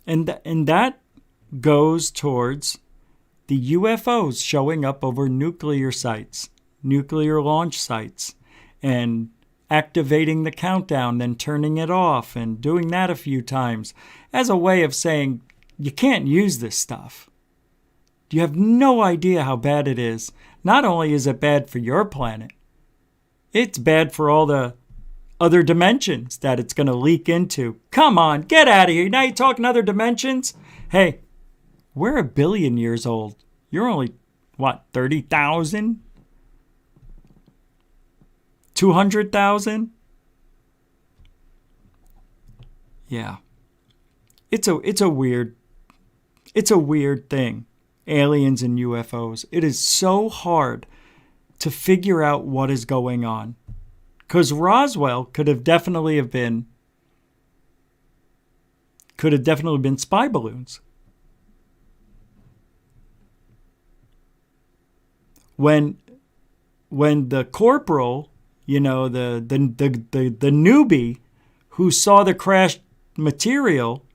And that goes towards the UFOs showing up over nuclear sites, nuclear launch sites, and activating the countdown, then turning it off and doing that a few times as a way of saying, you can't use this stuff. You have no idea how bad it is. Not only is it bad for your planet, it's bad for all the other dimensions that it's going to leak into. Come on, get out of here. Now you're talking other dimensions? Hey, we're 1 billion years old. You're only, 30,000? 200,000? Yeah. It's a weird thing. Aliens and UFOs. It is so hard to figure out what is going on. Because Roswell could have definitely been spy balloons. When the corporal, you know, the newbie who saw the crashed material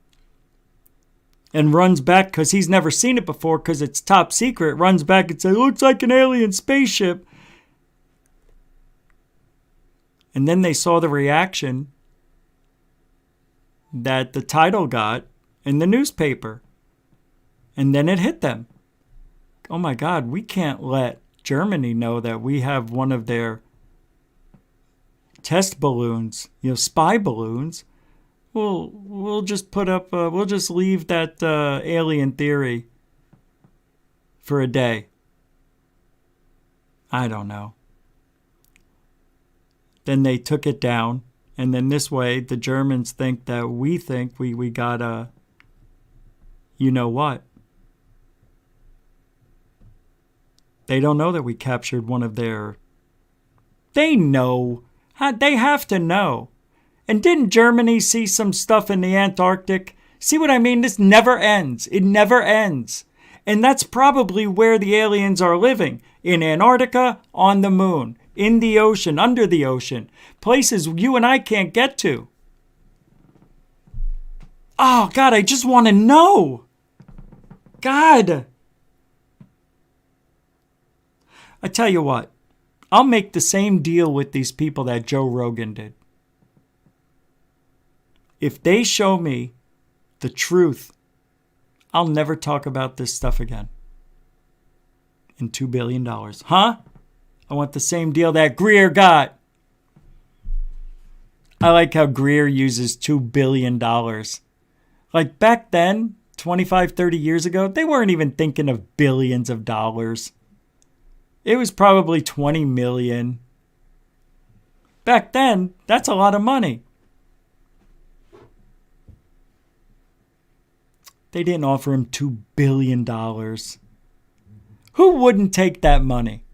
and runs back because he's never seen it before because it's top secret, runs back and says, looks like an alien spaceship. And then they saw the reaction that the title got in the newspaper. And then it hit them. Oh my God, we can't let Germany know that we have one of their test balloons, you know, spy balloons. We'll just put up, we'll just leave that alien theory for a day. I don't know. Then they took it down. And then this way, the Germans think that we think we got a, you know what? They don't know that we captured one of their... They know. They have to know. And didn't Germany see some stuff in the Antarctic? See what I mean? This never ends. It never ends. And that's probably where the aliens are living. In Antarctica, on the moon, in the ocean, under the ocean. Places you and I can't get to. Oh, God, I just want to know. God. I tell you what. I'll make the same deal with these people that Joe Rogan did. If they show me the truth, I'll never talk about this stuff again. And $2 billion. Huh? I want the same deal that Greer got. I like how Greer uses $2 billion. Like back then, 25, 30 years ago, they weren't even thinking of billions of dollars. It was probably 20 million. Back then, that's a lot of money. They didn't offer him $2 billion. Who wouldn't take that money?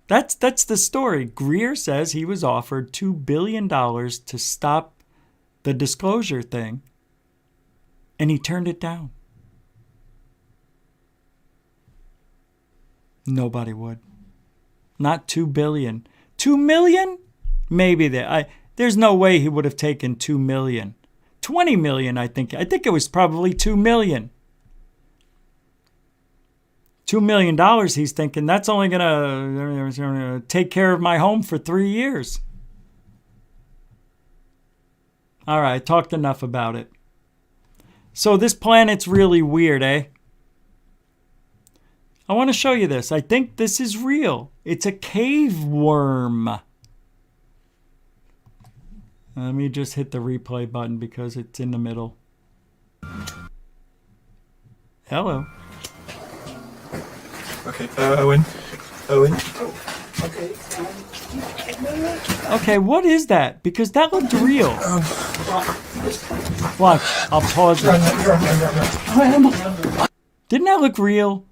That's the story. Greer says he was offered $2 billion to stop the disclosure thing, and he turned it down. Nobody would. Not $2 billion. $2 million? Maybe there's no way he would have taken $2 million. $20 million, I think. I think it was probably $2 million. $2 million, he's thinking, that's only going to take care of my home for 3 years. All right, talked enough about it. So this planet's really weird, eh? I want to show you this. I think this is real. It's a cave worm. Let me just hit the replay button because it's in the middle. Hello. Okay, Owen. Owen. Okay. Okay, what is that? Because that looked real. Watch, I'll pause it. Didn't that look real?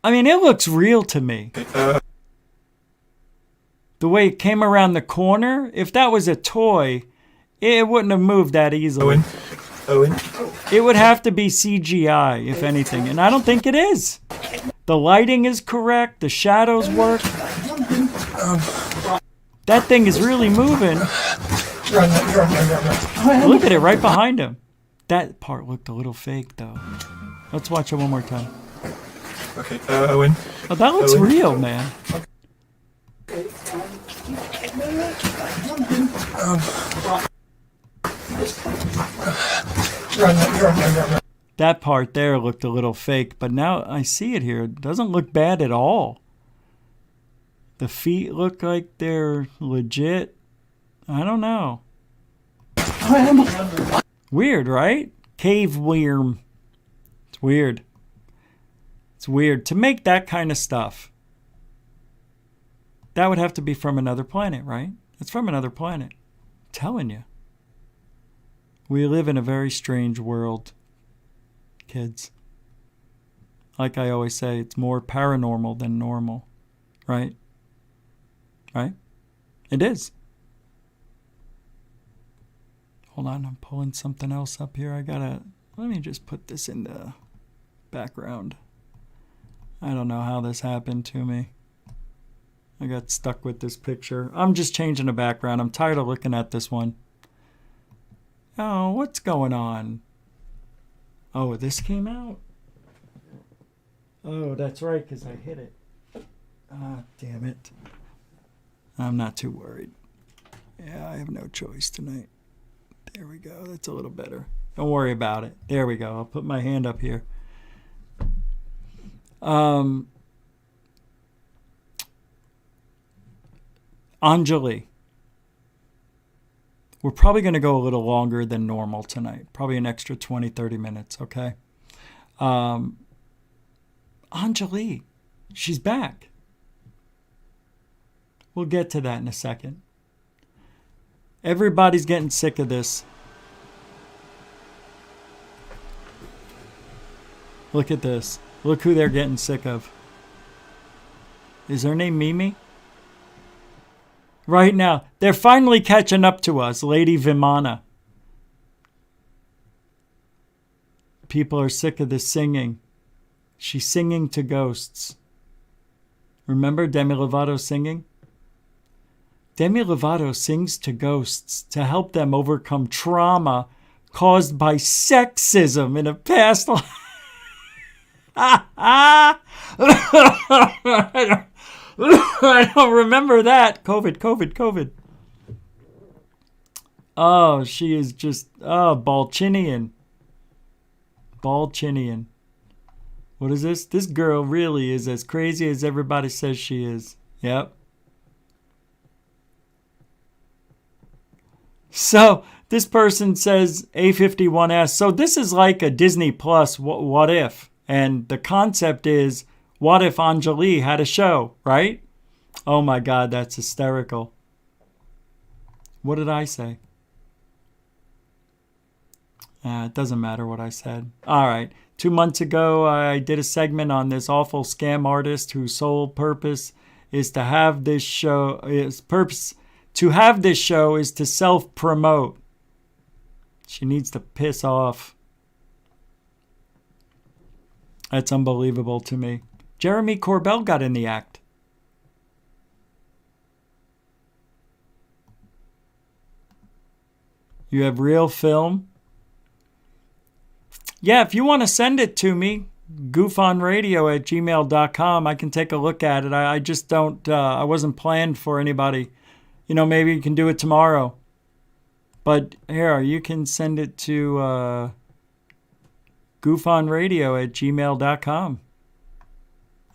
I mean, it looks real to me. The way it came around the corner, if that was a toy, it wouldn't have moved that easily. Owen. It would have to be CGI, if anything, and I don't think it is. The lighting is correct, the shadows work. That thing is really moving. Look at it right behind him. That part looked a little fake, though. Let's watch it one more time. Okay, Owen. Oh, that looks real, man. That part there looked a little fake, but now I see it here. It doesn't look bad at all. The feet look like they're legit. I don't know. Weird, right? Cave worm. It's weird. It's weird. To make that kind of stuff, that would have to be from another planet, right? It's from another planet. I'm telling you. We live in a very strange world, kids. Like I always say, it's more paranormal than normal, right? Right? It is. Hold on, I'm pulling something else up here. Let me just put this in the background. I don't know how this happened to me. I got stuck with this picture. I'm just changing the background. I'm tired of looking at this one. Oh, what's going on? Oh, this came out? Oh, that's right, because I hit it. Ah, damn it. I'm not too worried. Yeah, I have no choice tonight. There we go. That's a little better. Don't worry about it. There we go. I'll put my hand up here. Anjali. We're probably going to go a little longer than normal tonight. Probably an extra 20, 30 minutes, okay? Anjali, she's back. We'll get to that in a second. Everybody's getting sick of this. Look at this. Look who they're getting sick of. Is her name Mimi? Right now, they're finally catching up to us, Lady Vimana. People are sick of this singing. She's singing to ghosts. Remember Demi Lovato singing? Demi Lovato sings to ghosts to help them overcome trauma caused by sexism in a past life. I don't remember that. COVID. Oh, she is just, Balchinian. What is this? This girl really is as crazy as everybody says she is. Yep. So this person says, A51 asks, so this is like a Disney Plus what if? And the concept is, what if Anjali had a show, right? Oh my God, that's hysterical. What did I say? It doesn't matter what I said. All right. 2 months ago, I did a segment on this awful scam artist whose sole purpose is to have this show. To have this show is to self-promote. She needs to piss off. That's unbelievable to me. Jeremy Corbell got in the act. You have real film? Yeah, if you want to send it to me, gufonradio@gmail.com. I can take a look at it. I just don't, I wasn't planned for anybody. You know, maybe you can do it tomorrow. But here, you can send it to gufonradio@gmail.com.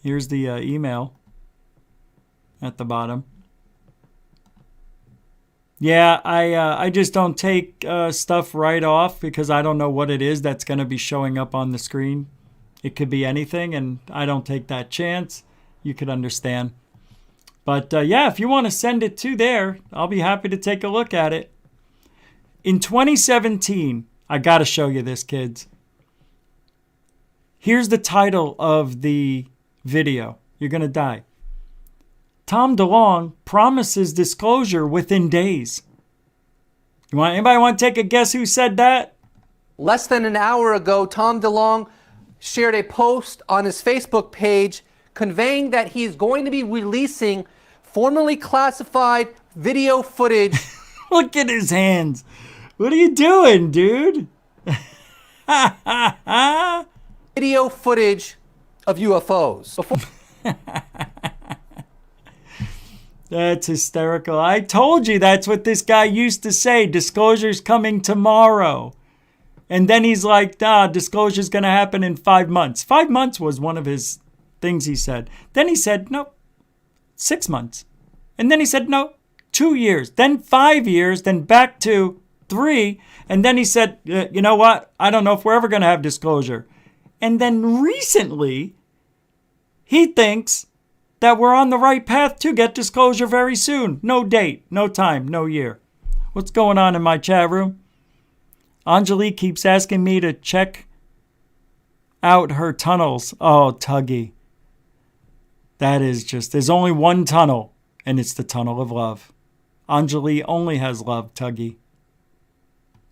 Here's the email at the bottom. Yeah, I just don't take stuff right off because I don't know what it is that's going to be showing up on the screen. It could be anything, and I don't take that chance. You could understand. But yeah, if you want to send it to there, I'll be happy to take a look at it. In 2017, I got to show you this, kids. Here's the title of the video. You're going to die. Tom DeLonge promises disclosure within days. Anybody want to take a guess who said that? Less than an hour ago, Tom DeLonge shared a post on his Facebook page conveying that he's going to be releasing formerly classified video footage. Look at his hands. What are you doing, dude? Video footage of UFOs. That's hysterical. I told you that's what this guy used to say. Disclosure's coming tomorrow. And then he's like, disclosure's going to happen in 5 months. 5 months was one of his things he said. Then he said, no, 6 months. And then he said, no, 2 years. Then 5 years. Then back to 3. And then he said, you know what? I don't know if we're ever going to have disclosure. And then recently, he thinks that we're on the right path to get disclosure very soon. No date, no time, no year. What's going on in my chat room? Anjali keeps asking me to check out her tunnels. Oh, Tuggy. That is just, there's only one tunnel, and it's the tunnel of love. Anjali only has love, Tuggy.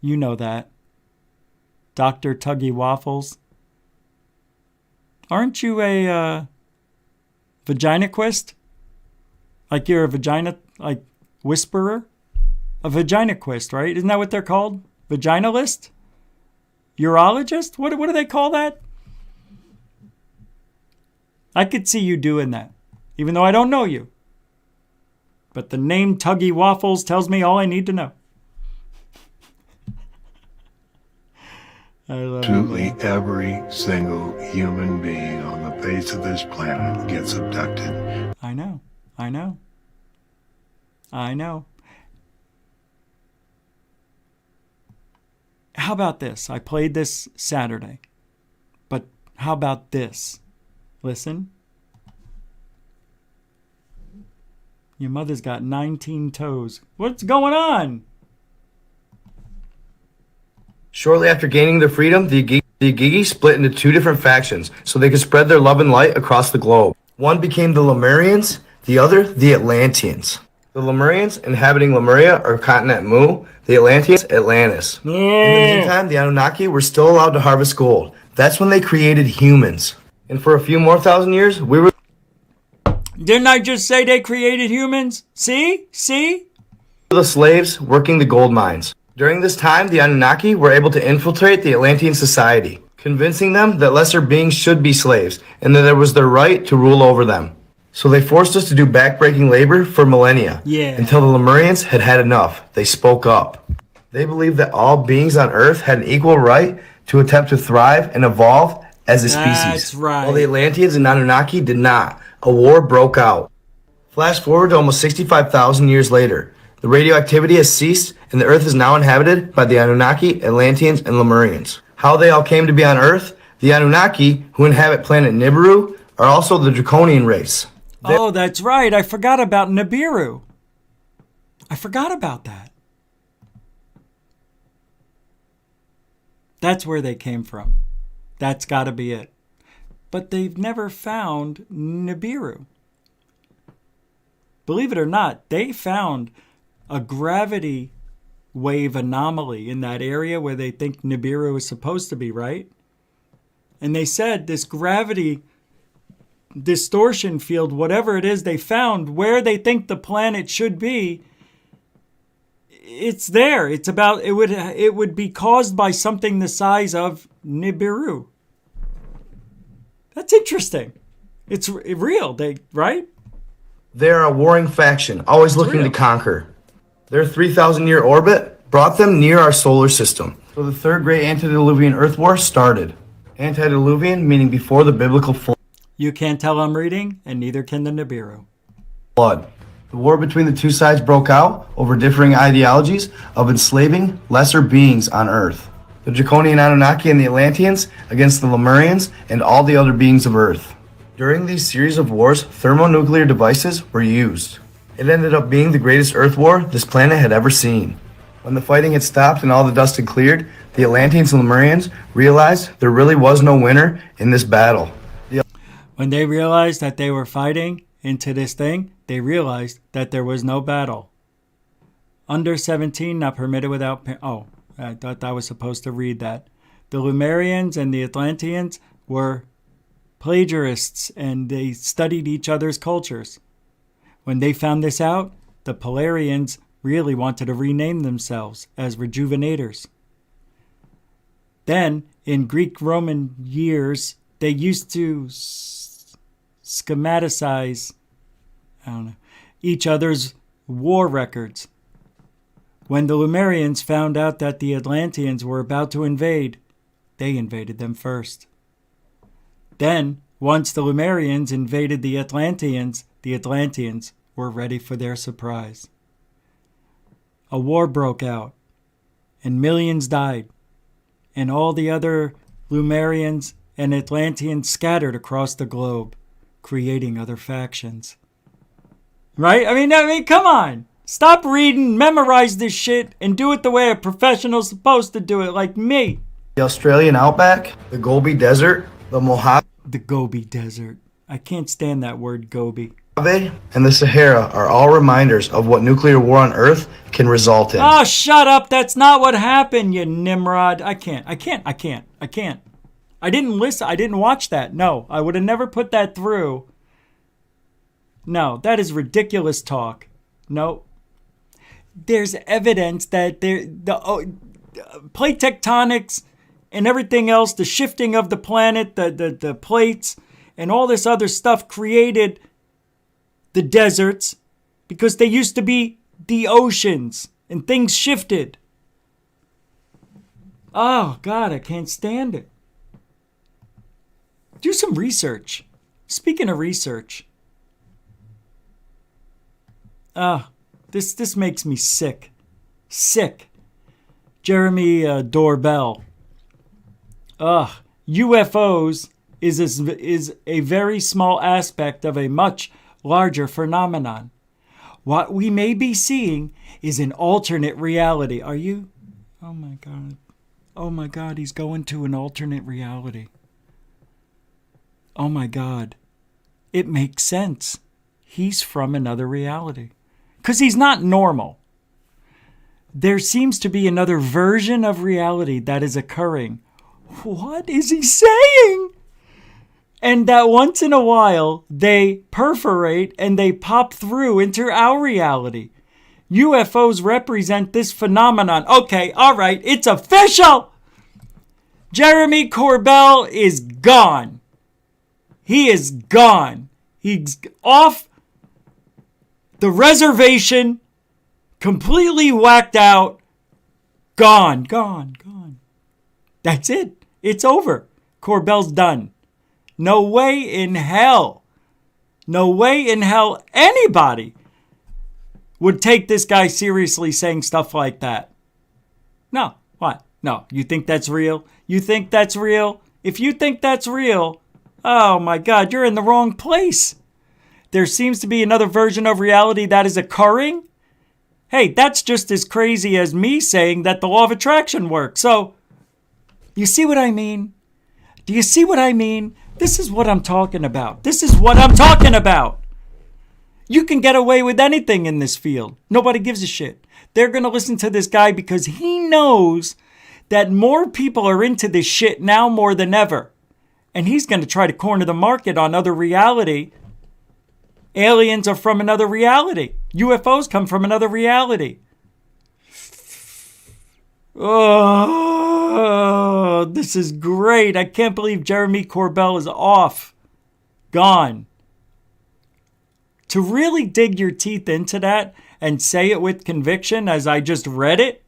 You know that. Dr. Tuggy Waffles. Aren't you a vaginaquist? Like you're a vagina, like, whisperer? A vaginaquist, right? Isn't that what they're called? Vaginalist? Urologist? What do they call that? I could see you doing that, even though I don't know you. But the name Tuggy Waffles tells me all I need to know. I love Absolutely every single human being on the face of this planet gets abducted. I know. How about this? I played this Saturday. But how about this? Listen. Your mother's got 19 toes. What's going on? Shortly after gaining their freedom, the Igigi split into two different factions so they could spread their love and light across the globe. One became the Lemurians, the other the Atlanteans. The Lemurians, inhabiting Lemuria or continent Mu, the Atlanteans, Atlantis. In the meantime, the Anunnaki were still allowed to harvest gold. That's when they created humans. And for a few more thousand years, we were... Didn't I just say they created humans? See? the slaves working the gold mines. During this time, the Anunnaki were able to infiltrate the Atlantean society, convincing them that lesser beings should be slaves and that it was their right to rule over them. So they forced us to do backbreaking labor for millennia, until the Lemurians had had enough. They spoke up. They believed that all beings on Earth had an equal right to attempt to thrive and evolve as a species. That's right. While the Atlanteans and Anunnaki did not. A war broke out. Flash forward to almost 65,000 years later. The radioactivity has ceased, and the Earth is now inhabited by the Anunnaki, Atlanteans, and Lemurians. How they all came to be on Earth? The Anunnaki, who inhabit planet Nibiru, are also the Draconian race. Oh, that's right. I forgot about Nibiru. I forgot about that. That's where they came from. That's got to be it. But they've never found Nibiru. Believe it or not, they found a gravity wave anomaly in that area where they think Nibiru is supposed to be, right? And they said this gravity distortion field, whatever it is they found, where they think the planet should be, it's there. It's about, it would be caused by something the size of Nibiru. That's interesting. It's real, right? They're a warring faction, always looking to conquer. Their 3,000-year orbit brought them near our solar system. So the third great antediluvian Earth War started. Antediluvian meaning before the biblical flood. You can't tell I'm reading, and neither can the Nibiru. The war between the two sides broke out over differing ideologies of enslaving lesser beings on Earth. The Draconian Anunnaki and the Atlanteans against the Lemurians and all the other beings of Earth. During these series of wars, thermonuclear devices were used. It ended up being the greatest Earth war this planet had ever seen. When the fighting had stopped and all the dust had cleared, the Atlanteans and Lemurians realized there really was no winner in this battle. When they realized that they were fighting into this thing, they realized that there was no battle. Under 17, not permitted without... I thought I was supposed to read that. The Lemurians and the Atlanteans were plagiarists, and they studied each other's cultures. When they found this out, the Polarians really wanted to rename themselves as Rejuvenators. Then, in Greek-Roman years, they used to schematicize each other's war records. When the Lemurians found out that the Atlanteans were about to invade, they invaded them first. Then, once the Lemurians invaded the Atlanteans were ready for their surprise. A war broke out, and millions died, and all the other Lemurians and Atlanteans scattered across the globe, creating other factions. Right? I mean, come on. Stop reading, memorize this shit, and do it the way a professional's supposed to do it, like me. The Australian outback, the Gobi Desert, the Mojave, The Gobi Desert. I can't stand that word, Gobi. and the Sahara are all reminders of what nuclear war on Earth can result in. Oh, shut up. That's not what happened, you Nimrod. I can't. I didn't listen. I didn't watch that. No, I would have never put that through. No, that is ridiculous talk. No. There's evidence that the plate tectonics and everything else, the shifting of the planet, the plates, and all this other stuff created the deserts because they used to be the oceans and things shifted. Oh, God, I can't stand it. Do some research. Speaking of research. This makes me sick. Sick. Jeremy Doorbell. UFOs is a very small aspect of a much larger phenomenon. What we may be seeing is an alternate reality. Are you? Oh my God. Oh my God, he's going to an alternate reality. Oh my God. It makes sense. He's from another reality. Because he's not normal. There seems to be another version of reality that is occurring. What is he saying? And that once in a while, they perforate and they pop through into our reality. UFOs represent this phenomenon. Okay, all right, it's official! Jeremy Corbell is gone. He is gone. He's off the reservation, completely whacked out, gone. That's it. It's over. Corbell's done. No way in hell anybody would take this guy seriously saying stuff like that. No. What? No. You think that's real? You think that's real? If you think that's real, oh my God, you're in the wrong place. There seems to be another version of reality that is occurring. Hey, that's just as crazy as me saying that the law of attraction works. So, you see what I mean? Do you see what I mean? This is what I'm talking about. You can get away with anything in this field. Nobody gives a shit. They're going to listen to this guy because he knows that more people are into this shit now more than ever. And he's going to try to corner the market on other reality. Aliens are from another reality. UFOs come from another reality. Oh, this is great. I can't believe Jeremy Corbell is off. Gone. To really dig your teeth into that and say it with conviction as I just read it,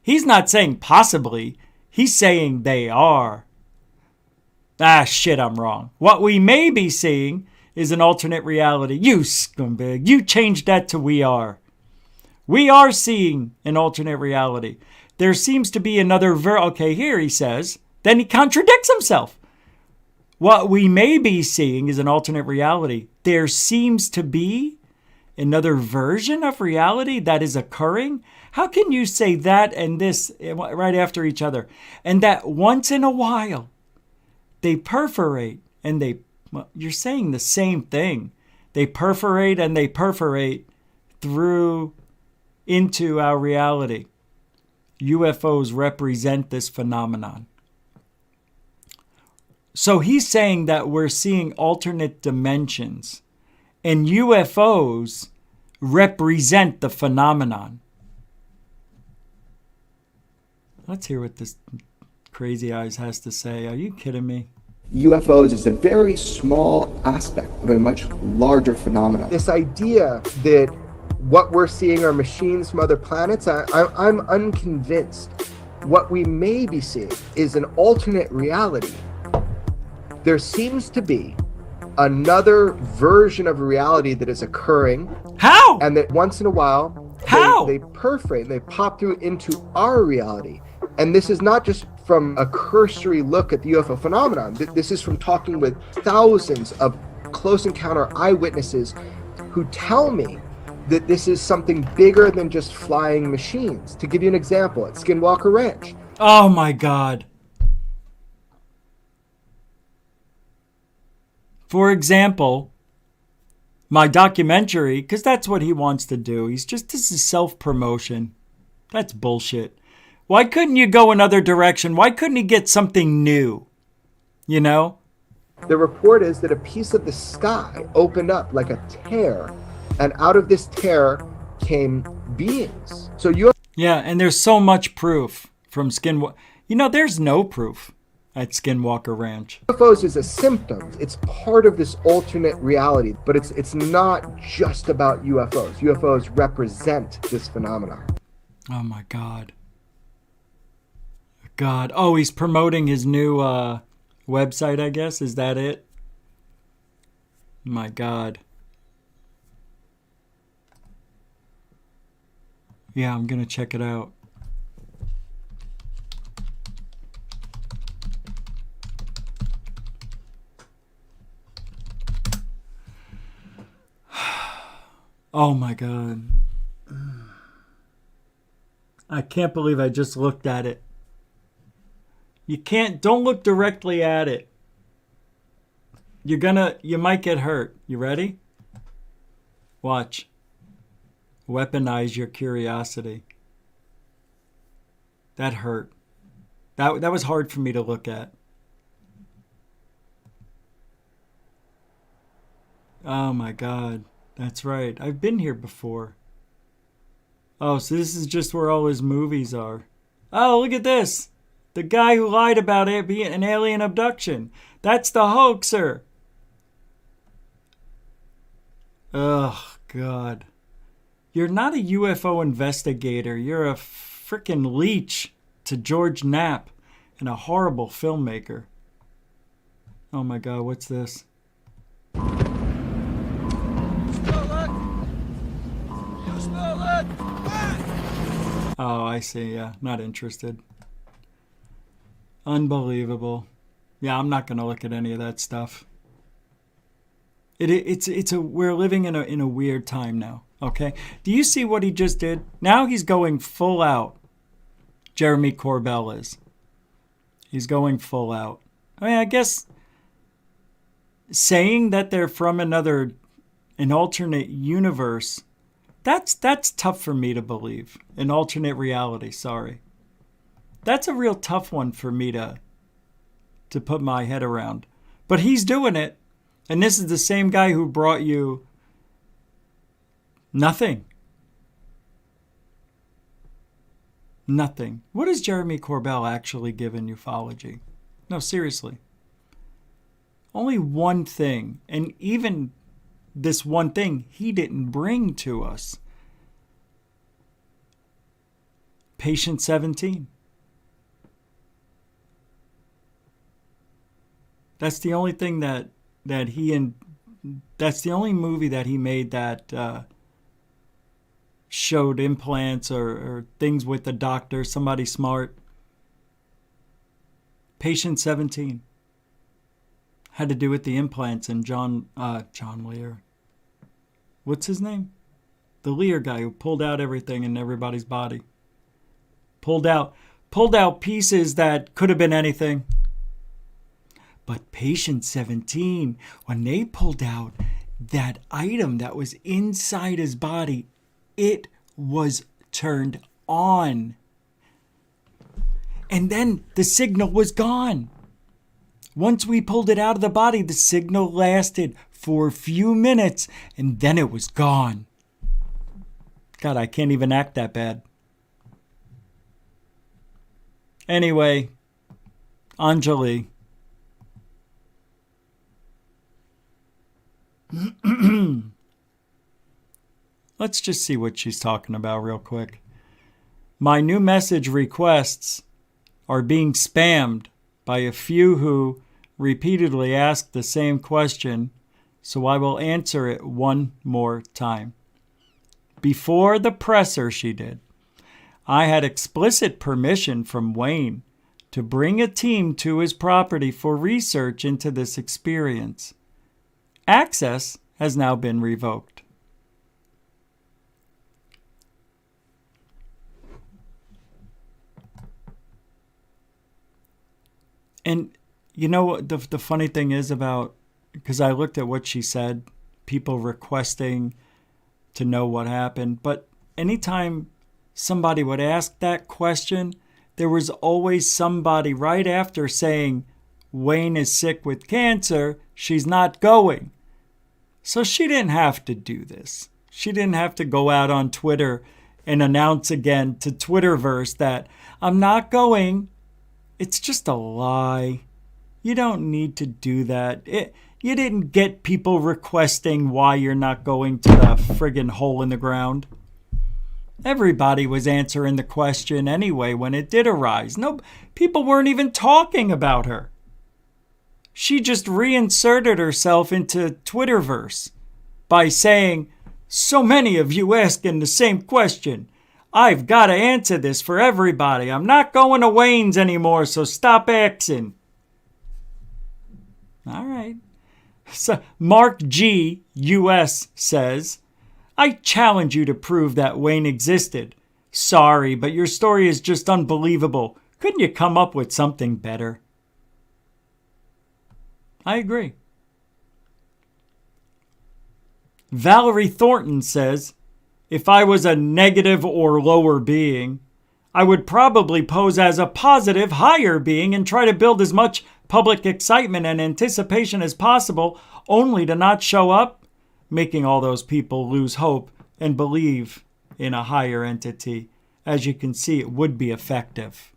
he's not saying possibly. He's saying they are. Ah, shit, I'm wrong. What we may be seeing is an alternate reality. You scumbag. You changed that to we are. We are seeing an alternate reality. There seems to be another okay, here he says. Then he contradicts himself. What we may be seeing is an alternate reality. There seems to be another version of reality that is occurring. How can you say that and this right after each other? And that once in a while, they perforate and they... Well, you're saying the same thing. They perforate and they perforate through into our reality. UFOs represent this phenomenon. So he's saying that we're seeing alternate dimensions and UFOs represent the phenomenon. Let's hear what this crazy eyes has to say. Are you kidding me? UFOs is a very small aspect of a much larger phenomenon. This idea that what we're seeing are machines from other planets, I'm unconvinced. What we may be seeing is an alternate reality. There seems to be another version of reality that is occurring. How? And that once in a while, how? They perforate, they pop through into our reality. And this is not just from a cursory look at the UFO phenomenon. This is from talking with thousands of close encounter eyewitnesses who tell me that this is something bigger than just flying machines. To give you an example, at Skinwalker Ranch. Oh my God. For example, my documentary, because that's what he wants to do. This is self-promotion. That's bullshit. Why couldn't you go another direction? Why couldn't he get something new? You know? The report is that a piece of the sky opened up like a tear, and out of this tear came beings. So yeah, and there's so much proof from Skinwalker. You know, there's no proof at Skinwalker Ranch. UFOs is a symptom. It's part of this alternate reality, but it's not just about UFOs. UFOs represent this phenomenon. Oh my God. God. Oh, he's promoting his new website, I guess. Is that it? My God. Yeah, I'm going to check it out. Oh my God. I can't believe I just looked at it. Don't look directly at it. You might get hurt. You ready? Watch. Weaponize your curiosity. That hurt. That was hard for me to look at. Oh my God. That's right. I've been here before. Oh, so this is just where all his movies are. Oh, look at this. The guy who lied about it being an alien abduction. That's the hoaxer. Oh, God. You're not a UFO investigator. You're a frickin' leech to George Knapp and a horrible filmmaker. Oh my God, what's this? Oh, I see. Yeah, not interested. Unbelievable. Yeah, I'm not gonna look at any of that stuff. We're living in a weird time now. Okay, do you see what he just did? Now he's going full out. Jeremy Corbell is. He's going full out. I mean, I guess saying that they're from an alternate universe. That's tough for me to believe. An alternate reality, sorry. That's a real tough one for me to put my head around. But he's doing it. And this is the same guy who brought you nothing. Nothing. What does Jeremy Corbell actually give in ufology? No, seriously. Only one thing. And even this one thing he didn't bring to us. Patient 17. That's the only thing that's the only movie that he made that showed implants or things with the doctor, somebody smart. Patient 17. Had to do with the implants and John Lear. What's his name? The Lear guy who pulled out everything in everybody's body. Pulled out pieces that could have been anything. But patient 17, when they pulled out that item that was inside his body, it was turned on. And then the signal was gone. Once we pulled it out of the body, the signal lasted for a few minutes, and then it was gone. God, I can't even act that bad. Anyway, Anjali. Let's just see what she's talking about real quick. My new message requests are being spammed by a few who repeatedly ask the same question, so I will answer it one more time. Before the presser, she did. I had explicit permission from Wayne to bring a team to his property for research into this experience. Access has now been revoked. And you know what the funny thing is about, because I looked at what she said, people requesting to know what happened. But anytime somebody would ask that question, there was always somebody right after saying, Wayne is sick with cancer, she's not going. So she didn't have to do this. She didn't have to go out on Twitter and announce again to Twitterverse that I'm not going. It's just a lie. You don't need to do that. You didn't get people requesting why you're not going to the friggin' hole in the ground. Everybody was answering the question anyway when it did arise. No, people weren't even talking about her. She just reinserted herself into Twitterverse by saying, so many of you asking the same question. I've got to answer this for everybody. I'm not going to Wayne's anymore, so stop asking. All right. So Mark G. US says, I challenge you to prove that Wayne existed. Sorry, but your story is just unbelievable. Couldn't you come up with something better? I agree. Valerie Thornton says, if I was a negative or lower being, I would probably pose as a positive higher being and try to build as much public excitement and anticipation as possible, only to not show up, making all those people lose hope and believe in a higher entity. As you can see, it would be effective.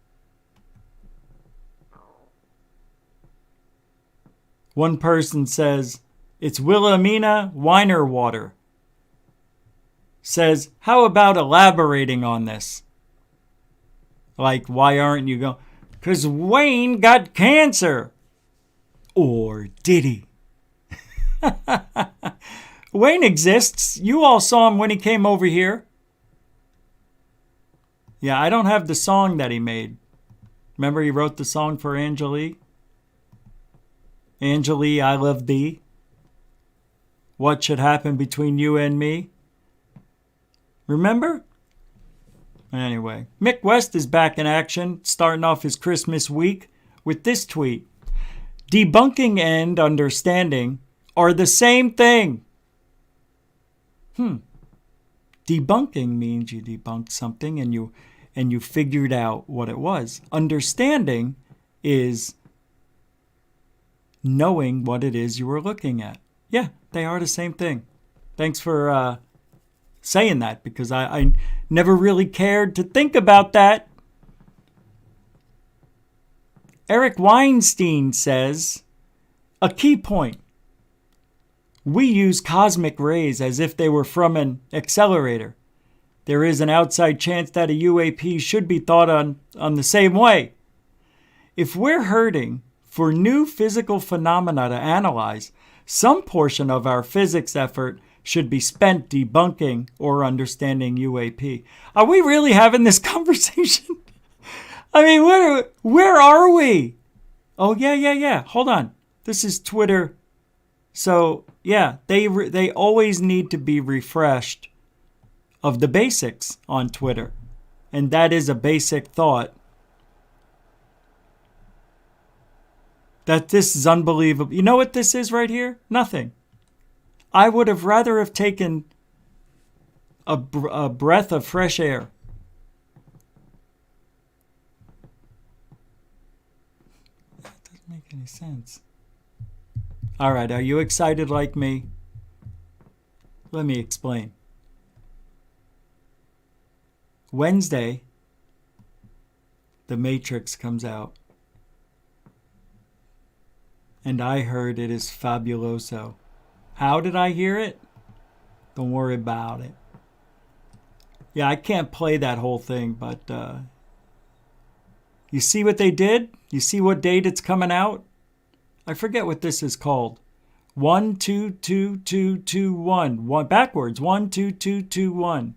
One person says, it's Wilhelmina Weinerwater. Says, how about elaborating on this? Like, why aren't you going? Because Wayne got cancer. Or did he? Wayne exists. You all saw him when he came over here. Yeah, I don't have the song that he made. Remember he wrote the song for Anjali? Anjali, I love thee. What should happen between you and me? Remember? Anyway, Mick West is back in action, starting off his Christmas week with this tweet. Debunking and understanding are the same thing. Debunking means you debunked something and you figured out what it was. Understanding is knowing what it is you were looking at. Yeah, they are the same thing. Thanks for saying that, because I never really cared to think about that. Eric Weinstein says, a key point. We use cosmic rays as if they were from an accelerator. There is an outside chance that a UAP should be thought on the same way. If we're hurting for new physical phenomena to analyze, some portion of our physics effort should be spent debunking or understanding UAP. Are we really having this conversation? I mean, where are we? Oh, yeah. Hold on. This is Twitter. So, yeah, they always need to be refreshed of the basics on Twitter. And that is a basic thought. That this is unbelievable. You know what this is right here? Nothing. I would have rather have taken a breath of fresh air. That doesn't make any sense. All right, are you excited like me? Let me explain. Wednesday, The Matrix comes out. And I heard it is fabuloso. How did I hear it? Don't worry about it. Yeah, I can't play that whole thing, but you see what they did? You see what date it's coming out? I forget what this is called. 1 2 2 2 2 1. One backwards. 1 2 2 2 1.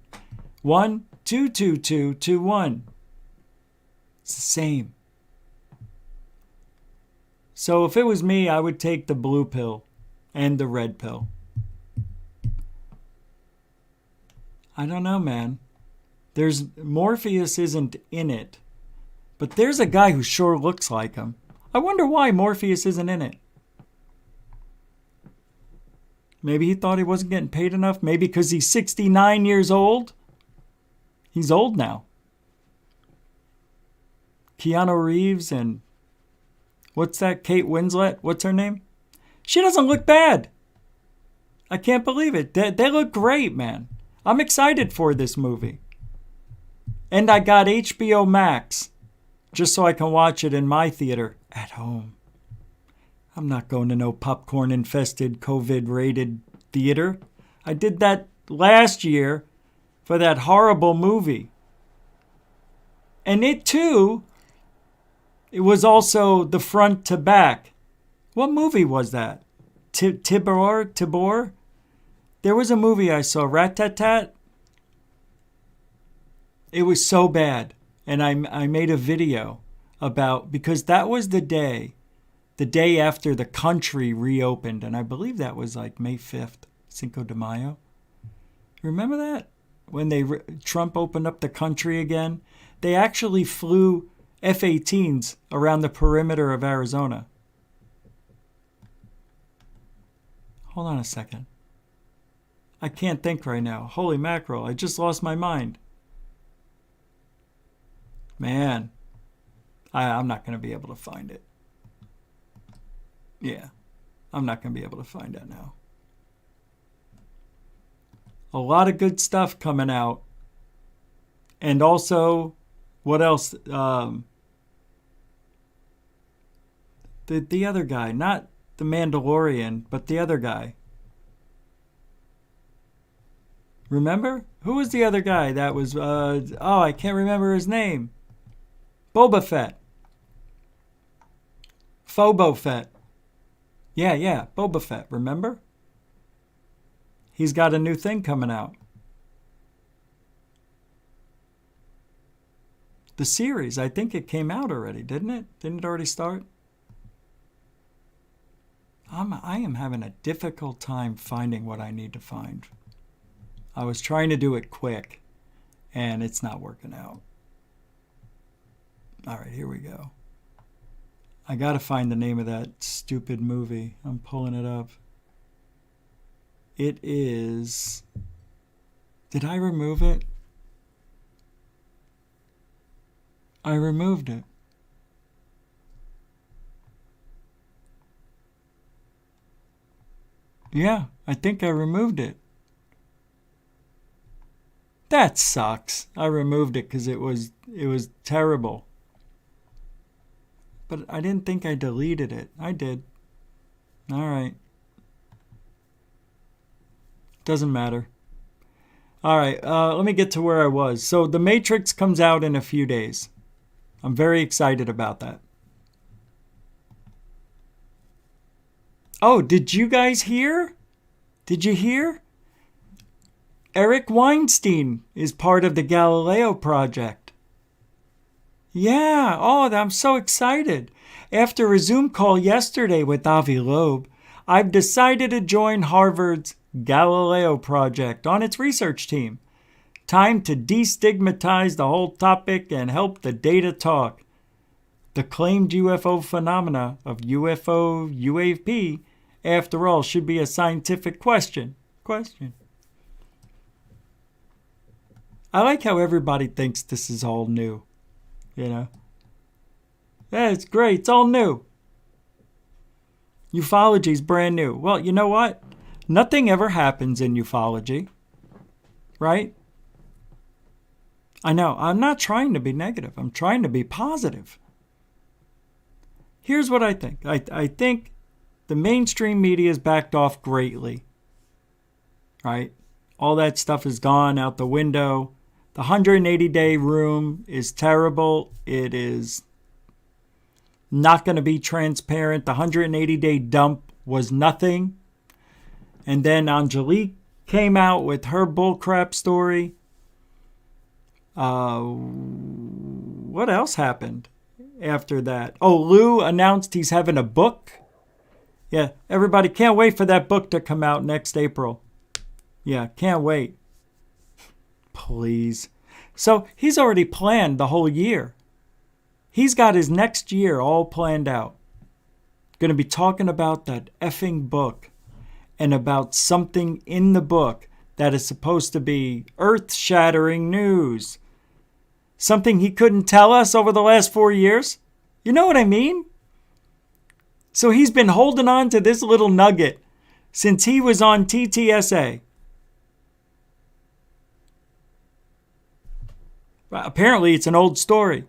1 2 2 2 2 1. It's the same. So if it was me, I would take the blue pill and the red pill. I don't know, man. Morpheus isn't in it, but there's a guy who sure looks like him. I wonder why Morpheus isn't in it. Maybe he thought he wasn't getting paid enough. Maybe because he's 69 years old. He's old now. Keanu Reeves and what's that? Kate Winslet? What's her name? She doesn't look bad. I can't believe it. They look great, man. I'm excited for this movie. And I got HBO Max just so I can watch it in my theater at home. I'm not going to no popcorn-infested, COVID-rated theater. I did that last year for that horrible movie. And it, too, it was also the front to back. What movie was that? Tibor? There was a movie I saw, Rat-Tat-Tat. It was so bad. And I made a video about, because that was the day after the country reopened. And I believe that was like May 5th, Cinco de Mayo. Remember that? When Trump opened up the country again? They actually flew F-18s around the perimeter of Arizona. Hold on a second. I can't think right now. Holy mackerel, I just lost my mind. Man, I'm not going to be able to find it. Yeah, I'm not going to be able to find that now. A lot of good stuff coming out. And also, what else? The other guy, not the Mandalorian, but the other guy. Remember? Who was the other guy that was, I can't remember his name. Boba Fett. Phobo Fett. Yeah, Boba Fett, remember? He's got a new thing coming out. The series, I think it came out already, didn't it? Didn't it already start? I am having a difficult time finding what I need to find. I was trying to do it quick, and it's not working out. All right, here we go. I got to find the name of that stupid movie. I'm pulling it up. It is... Did I remove it? I removed it. Yeah, I think I removed it. That sucks. I removed it because it was terrible. But I didn't think I deleted it. I did. All right. Doesn't matter. All right, let me get to where I was. So The Matrix comes out in a few days. I'm very excited about that. Oh, did you guys hear? Did you hear? Eric Weinstein is part of the Galileo project. Yeah, I'm so excited. After a Zoom call yesterday with Avi Loeb, I've decided to join Harvard's Galileo project on its research team. Time to destigmatize the whole topic and help the data talk. The claimed UFO phenomena of UFO UAP, after all, should be a scientific question. I like how everybody thinks this is all new. You know? Yeah, it's great. It's all new. Ufology's brand new. Well, you know what? Nothing ever happens in ufology. Right? I know. I'm not trying to be negative. I'm trying to be positive. Here's what I think. I think the mainstream media has backed off greatly. Right? All that stuff is gone out the window. The 180-day room is terrible. It is not going to be transparent. The 180-day dump was nothing. And then Anjali came out with her bullcrap story. What else happened after that? Oh, Lou announced he's having a book. Yeah, everybody can't wait for that book to come out next April. Yeah, can't wait. Please. So he's already planned the whole year. He's got his next year all planned out. going to be talking about that effing book and about something in the book that is supposed to be earth-shattering news. Something he couldn't tell us over the last 4 years. You know what I mean? So he's been holding on to this little nugget since he was on TTSA. Well, apparently it's an old story.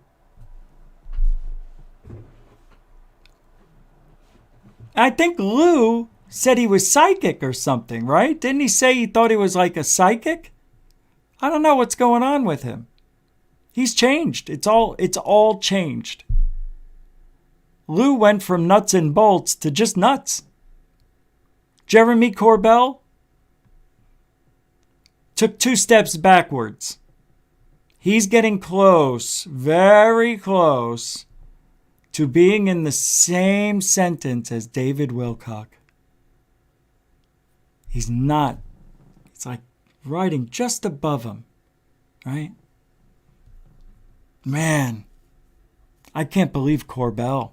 I think Lou said he was psychic or something, right? Didn't he say he thought he was like a psychic? I don't know what's going on with him. He's changed. It's all changed. Lou went from nuts and bolts to just nuts. Jeremy Corbell took 2 steps backwards. He's getting close, very close, to being in the same sentence as David Wilcock. He's not. It's like riding just above him, right? Man, I can't believe Corbell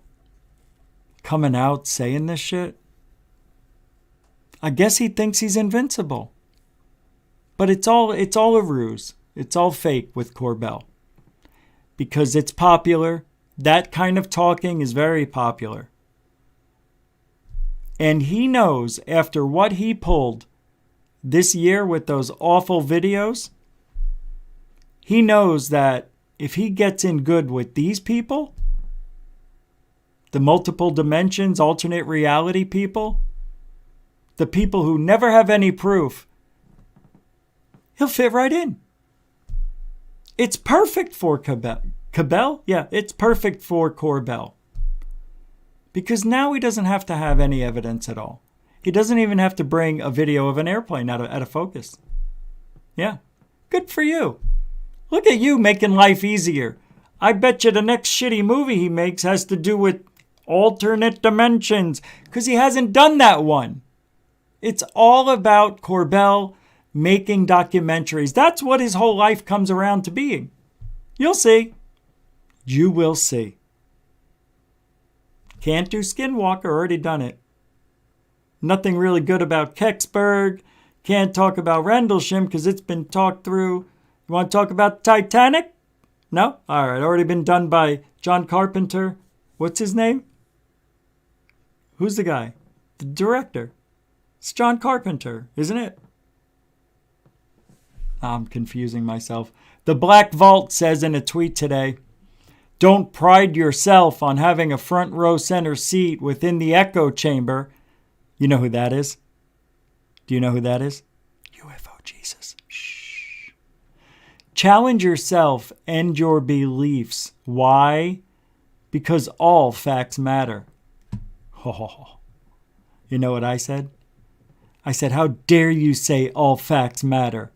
coming out saying this shit. I guess he thinks he's invincible. But it's all a ruse. It's all fake with Corbell. Because it's popular. That kind of talking is very popular. And he knows after what he pulled this year with those awful videos, he knows that if he gets in good with these people, the multiple dimensions, alternate reality people, the people who never have any proof, he'll fit right in. It's perfect for Corbell? Yeah, it's perfect for Corbell. Because now he doesn't have to have any evidence at all. He doesn't even have to bring a video of an airplane out of focus. Yeah, good for you. Look at you making life easier. I bet you the next shitty movie he makes has to do with alternate dimensions, because he hasn't done that one. It's all about Corbell making documentaries. That's what his whole life comes around to being. You'll see. You will see. Can't do Skinwalker, already done it. Nothing really good about Kecksburg. Can't talk about Rendlesham because it's been talked through. You want to talk about Titanic? No? All right, already been done by John Carpenter. What's his name? Who's the guy? The director. It's John Carpenter, isn't it? I'm confusing myself. The Black Vault says in a tweet today, don't pride yourself on having a front row center seat within the echo chamber. You know who that is? Do you know who that is? UFO Jesus. Shh. Challenge yourself and your beliefs. Why? Because all facts matter. Oh. You know what I said? I said, how dare you say all facts matter?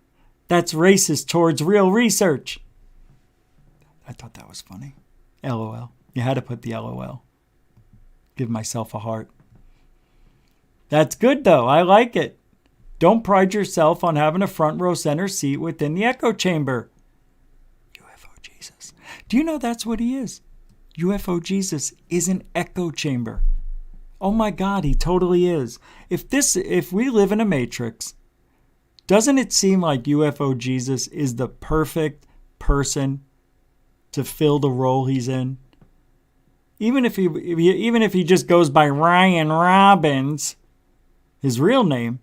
That's racist towards real research. I thought that was funny. LOL. You had to put the LOL. Give myself a heart. That's good, though. I like it. Don't pride yourself on having a front row center seat within the echo chamber. UFO Jesus. Do you know that's what he is? UFO Jesus is an echo chamber. Oh my God, he totally is. If we live in a matrix, doesn't it seem like UFO Jesus is the perfect person to fill the role he's in? Even if he just goes by Ryan Robbins, his real name,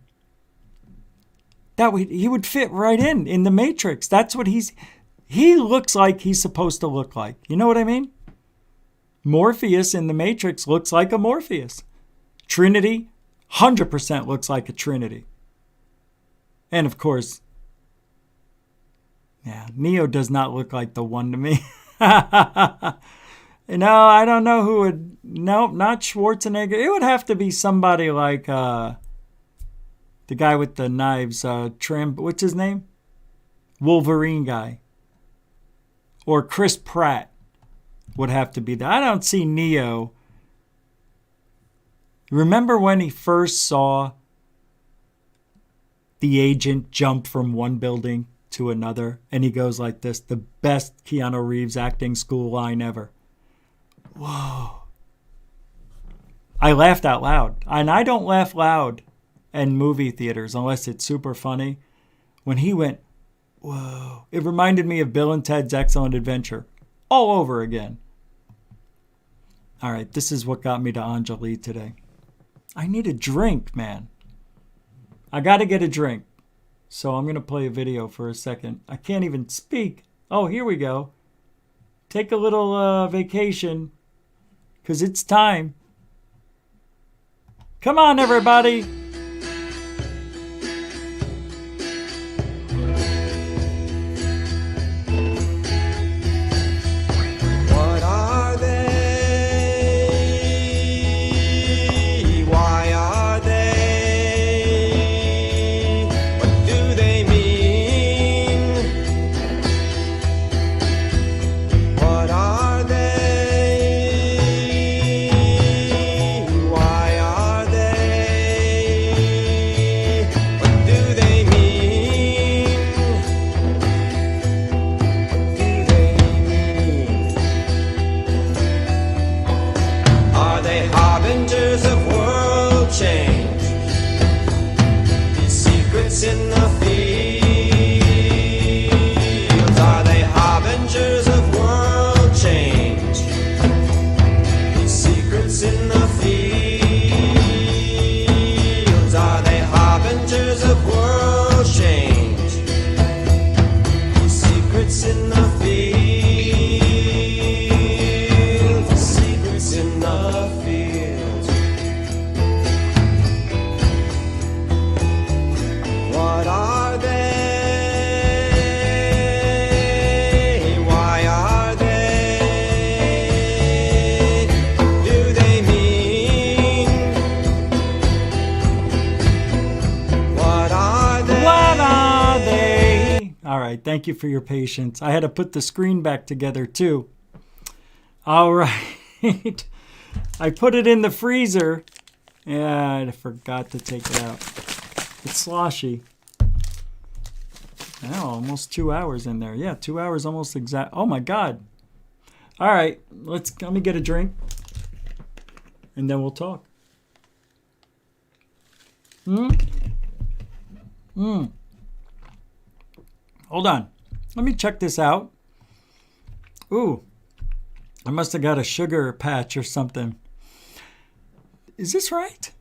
he would fit right in the Matrix. That's what he looks like he's supposed to look like. You know what I mean? Morpheus in the Matrix looks like a Morpheus. Trinity 100% looks like a Trinity. And of course, yeah, Neo does not look like the one to me. No, I don't know who would. Nope, not Schwarzenegger. It would have to be somebody like the guy with the knives. What's his name? Wolverine guy. Or Chris Pratt would have to be that. I don't see Neo. Remember when he first saw the agent jump from one building to another, and he goes like this, the best Keanu Reeves acting school line ever. Whoa. I laughed out loud. And I don't laugh loud in movie theaters unless it's super funny. When he went, whoa, it reminded me of Bill and Ted's Excellent Adventure all over again. All right, this is what got me to Anjali today. I need a drink, man. I got to get a drink. So I'm going to play a video for a second. I can't even speak. Oh, here we go. Take a little vacation because it's time. Come on, everybody. What are they? Why are they? What do they mean? What are they? Why are they? What do they mean? Are they harbingers of world change? These secrets in the fields. Are they harbingers of world change? These secrets in the fields. Are they harbingers of world change? These secrets in the fields. Secrets in the fields. What are they? Why are they? What do they mean? What are they? What are they? All right, thank you for your patience. I had to put the screen back together too. All right. I put it in the freezer. Yeah, I forgot to take it out. It's sloshy. Oh, almost 2 hours in there. Yeah, 2 hours almost exact. Oh my God. All right, let me get a drink and then we'll talk. Hold on. Let me check this out. Ooh, I must have got a sugar patch or something. Is this right?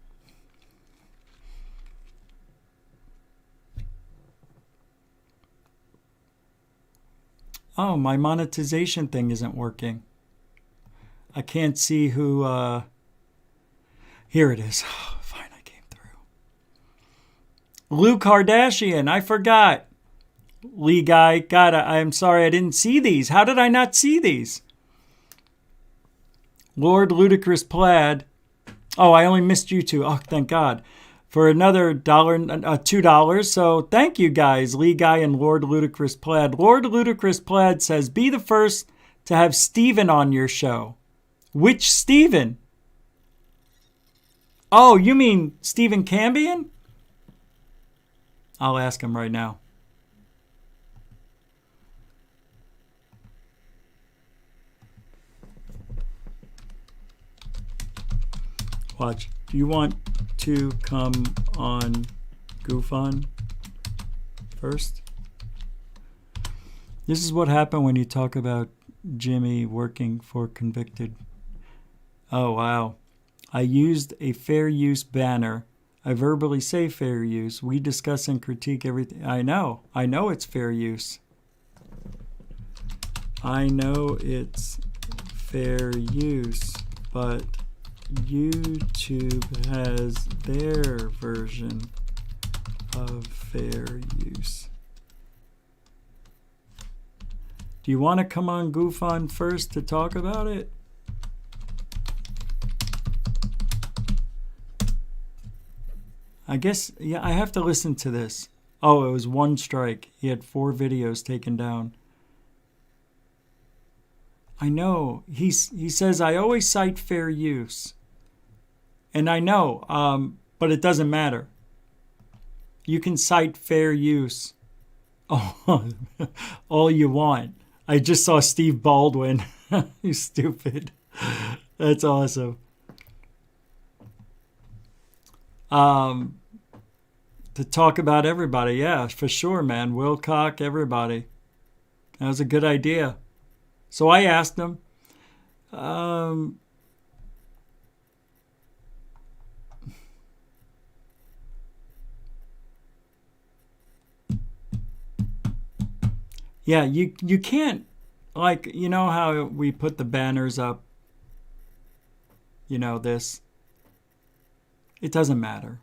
Oh, my monetization thing isn't working. I can't see who... Here it is. Oh, fine, I came through. Lou Kardashian, I forgot. Lee Guy, God, I'm sorry I didn't see these. How did I not see these? Lord Ludicrous Plaid. Oh, I only missed you two. Oh, thank God. For another $2. So thank you guys, Lee Guy and Lord Ludicrous Plaid. Lord Ludicrous Plaid says, be the first to have Steven on your show. Which Steven? Oh, you mean Stephen Cambion? I'll ask him right now. Watch. Do you want to come on Gufon first? This is what happened when you talk about Jimmy working for Convicted. Oh, wow. I used a fair use banner. I verbally say fair use. We discuss and critique everything. I know it's fair use. I know it's fair use, but YouTube has their version of fair use. Do you want to come on Gufon first to talk about it? I guess, yeah, I have to listen to this. Oh, it was one strike. He had 4 videos taken down. I know. He says, I always cite fair use. And I know, but it doesn't matter. You can cite fair use. Oh, all you want. I just saw Steve Baldwin. You stupid. That's awesome. To talk about everybody. Yeah, for sure, man. Wilcock, everybody. That was a good idea. So I asked him, yeah, you can't, like, you know how we put the banners up, you know, this. It doesn't matter.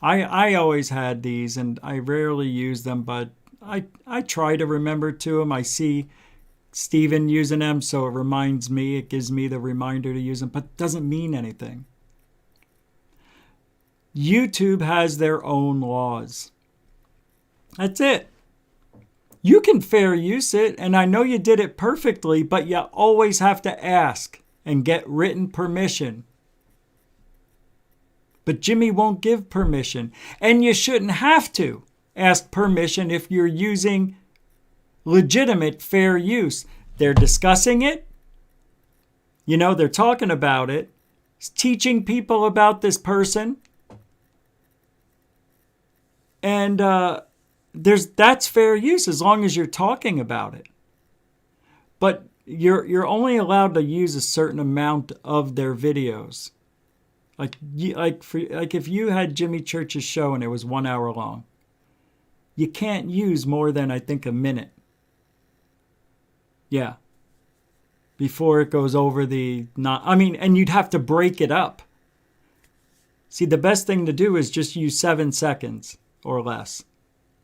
I always had these, and I rarely use them, but I try to remember to them. I see Steven using them, so it reminds me. It gives me the reminder to use them, but it doesn't mean anything. YouTube has their own laws. That's it. You can fair use it, and I know you did it perfectly, but you always have to ask and get written permission. But Jimmy won't give permission, and you shouldn't have to ask permission if you're using legitimate fair use. They're discussing it. You know, they're talking about it. It's teaching people about this person. And that's fair use as long as you're talking about it. But you're only allowed to use a certain amount of their videos. Like if you had Jimmy Church's show and it was 1 hour long, you can't use more than, I think, a minute. Yeah. Before it goes over and you'd have to break it up. See, the best thing to do is just use 7 seconds or less.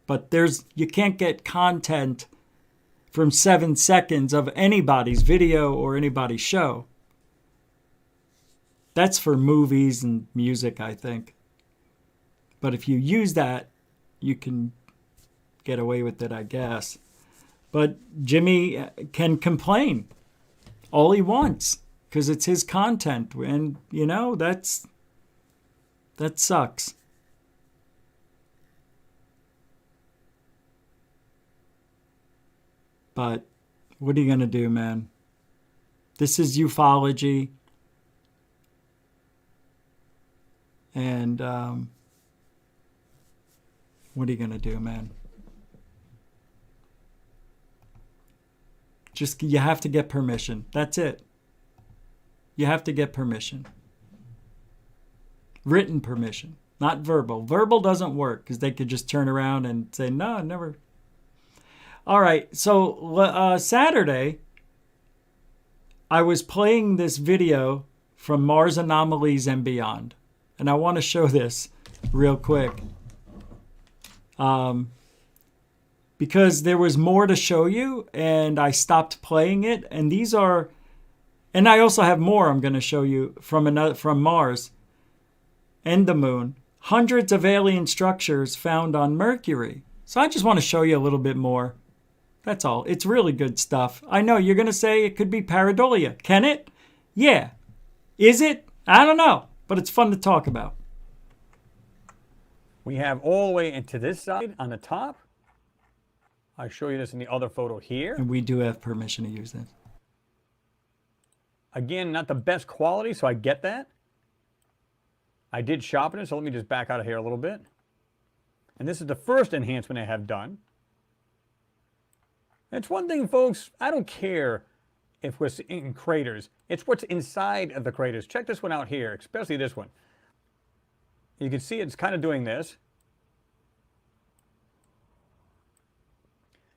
But you can't get content from 7 seconds of anybody's video or anybody's show. That's for movies and music, I think. But if you use that, you can get away with it, I guess. But Jimmy can complain all he wants because it's his content. And, you know, that sucks. But what are you going to do, man? This is ufology. And what are you going to do, man? You have to get permission. That's it. You have to get permission. Written permission, not verbal. Verbal doesn't work because they could just turn around and say, no, never. All right, so Saturday, I was playing this video from Mars Anomalies and Beyond. And I want to show this real quick. Because there was more to show you, and I stopped playing it. And and I also have more I'm going to show you from Mars and the moon. Hundreds of alien structures found on Mercury. So I just want to show you a little bit more. That's all. It's really good stuff. I know you're going to say it could be pareidolia. Can it? Yeah. Is it? I don't know. But it's fun to talk about. We have all the way into this side on the top. I'll show you this in the other photo here. And we do have permission to use this. Again, not the best quality, so I get that. I did sharpen it, so let me just back out of here a little bit. And this is the first enhancement I have done. It's one thing, folks, I don't care if we're in craters. It's what's inside of the craters. Check this one out here, especially this one. You can see it's kind of doing this.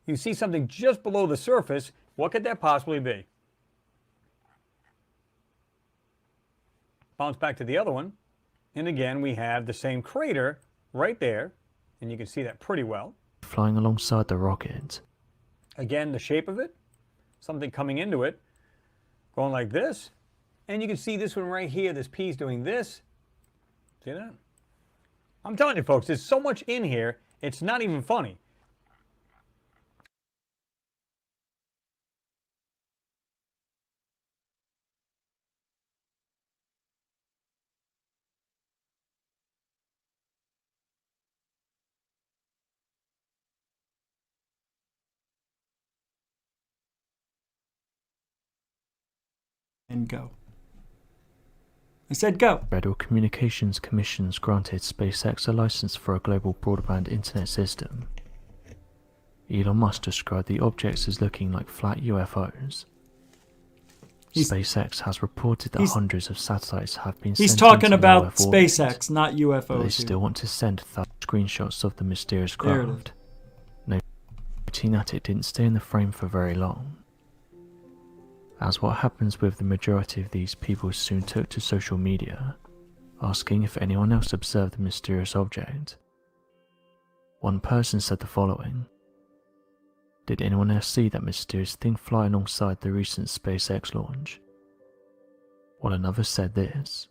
You see something just below the surface. What could that possibly be? Bounce back to the other one. And again, we have the same crater right there. And you can see that pretty well. Flying alongside the rocket. Again, the shape of it. Something coming into it. Going like this. And you can see this one right here. This piece doing this. See that? I'm telling you, folks, there's so much in here, it's not even funny. And go. I said go. Federal Communications Commissions granted SpaceX a license for a global broadband internet system. Elon Musk described the objects as looking like flat UFOs. SpaceX has reported that hundreds of satellites have been sent. He's talking into about low Earth orbit, SpaceX, not UFOs. but they still want to send screenshots of the mysterious craft, noting that it didn't stay in the frame for very long. As what happens with the majority of these people soon took to social media, asking if anyone else observed the mysterious object. One person said the following: "Did anyone else see that mysterious thing fly alongside the recent SpaceX launch?" While another said this: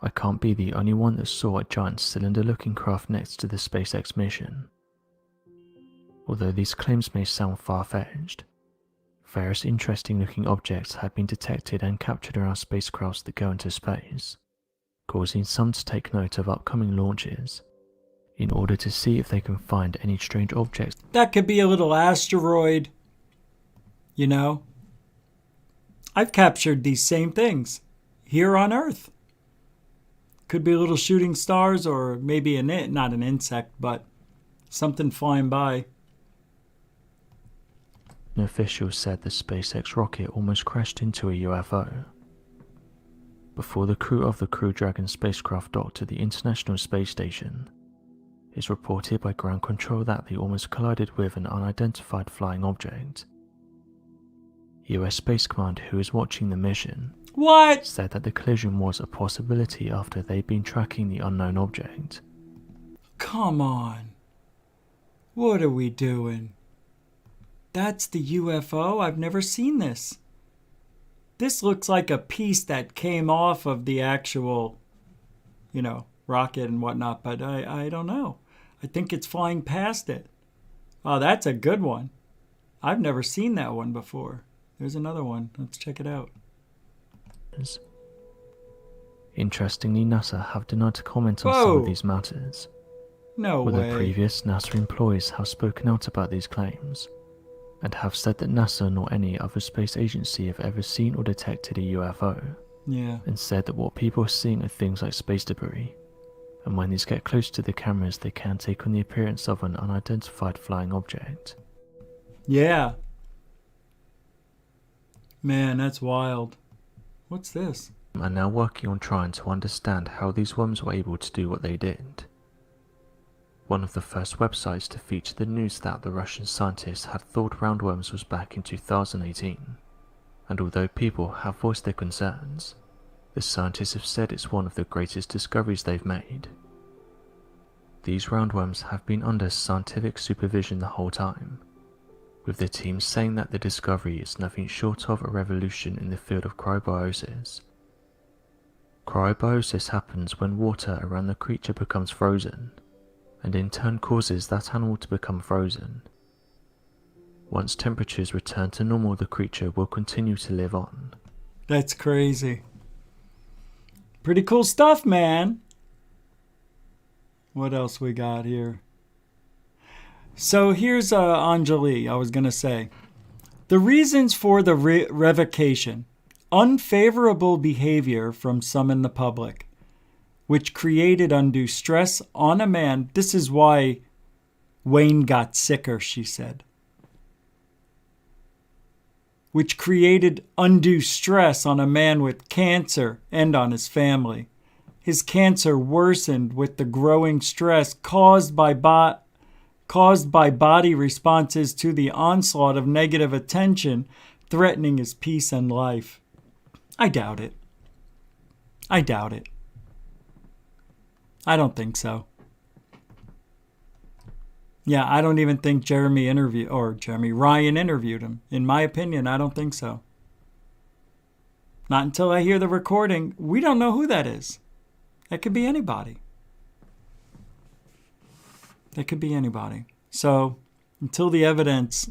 "I can't be the only one that saw a giant cylinder-looking craft next to the SpaceX mission." Although these claims may sound far-fetched, various interesting-looking objects have been detected and captured around spacecrafts that go into space, causing some to take note of upcoming launches in order to see if they can find any strange objects. That could be a little asteroid, you know. I've captured these same things here on Earth. Could be little shooting stars, or maybe not an insect, but something flying by. An official said the SpaceX rocket almost crashed into a UFO. Before the crew of the Crew Dragon spacecraft docked to the International Space Station, it's reported by ground control that they almost collided with an unidentified flying object. US Space Command, who is watching the mission, said that the collision was a possibility after they'd been tracking the unknown object. Come on. What are we doing? That's the UFO? I've never seen this. This looks like a piece that came off of the actual, rocket and whatnot, but I don't know. I think it's flying past it. Oh, that's a good one. I've never seen that one before. There's another one. Let's check it out. Interestingly, NASA have denied to comment on some of these matters. No way. Although previous NASA employees have spoken out about these claims, and have said that NASA nor any other space agency have ever seen or detected a UFO. Yeah. And said that what people are seeing are things like space debris, and when these get close to the cameras they can take on the appearance of an unidentified flying object. Yeah. Man, that's wild. What's this? Are now working on trying to understand how these worms were able to do what they did. One of the first websites to feature the news that the Russian scientists had thought roundworms was back in 2018, and although people have voiced their concerns, the scientists have said it's one of the greatest discoveries they've made. These roundworms have been under scientific supervision the whole time, with the team saying that the discovery is nothing short of a revolution in the field of cryobiosis. Cryobiosis happens when water around the creature becomes frozen, and in turn causes that animal to become frozen. Once temperatures return to normal, the creature will continue to live on. That's crazy. Pretty cool stuff, man. What else we got here? So here's Anjali, I was going to say. The reasons for the revocation. Unfavorable behavior from some in the public, which created undue stress on a man. This is why Wayne got sicker, she said. Which created undue stress on a man with cancer and on his family. His cancer worsened with the growing stress caused by body responses to the onslaught of negative attention, threatening his peace and life. I doubt it. I doubt it. I don't think so. Yeah, I don't even think Jeremy Ryan interviewed him. In my opinion, I don't think so. Not until I hear the recording. We don't know who that is. That could be anybody. That could be anybody. So, until the evidence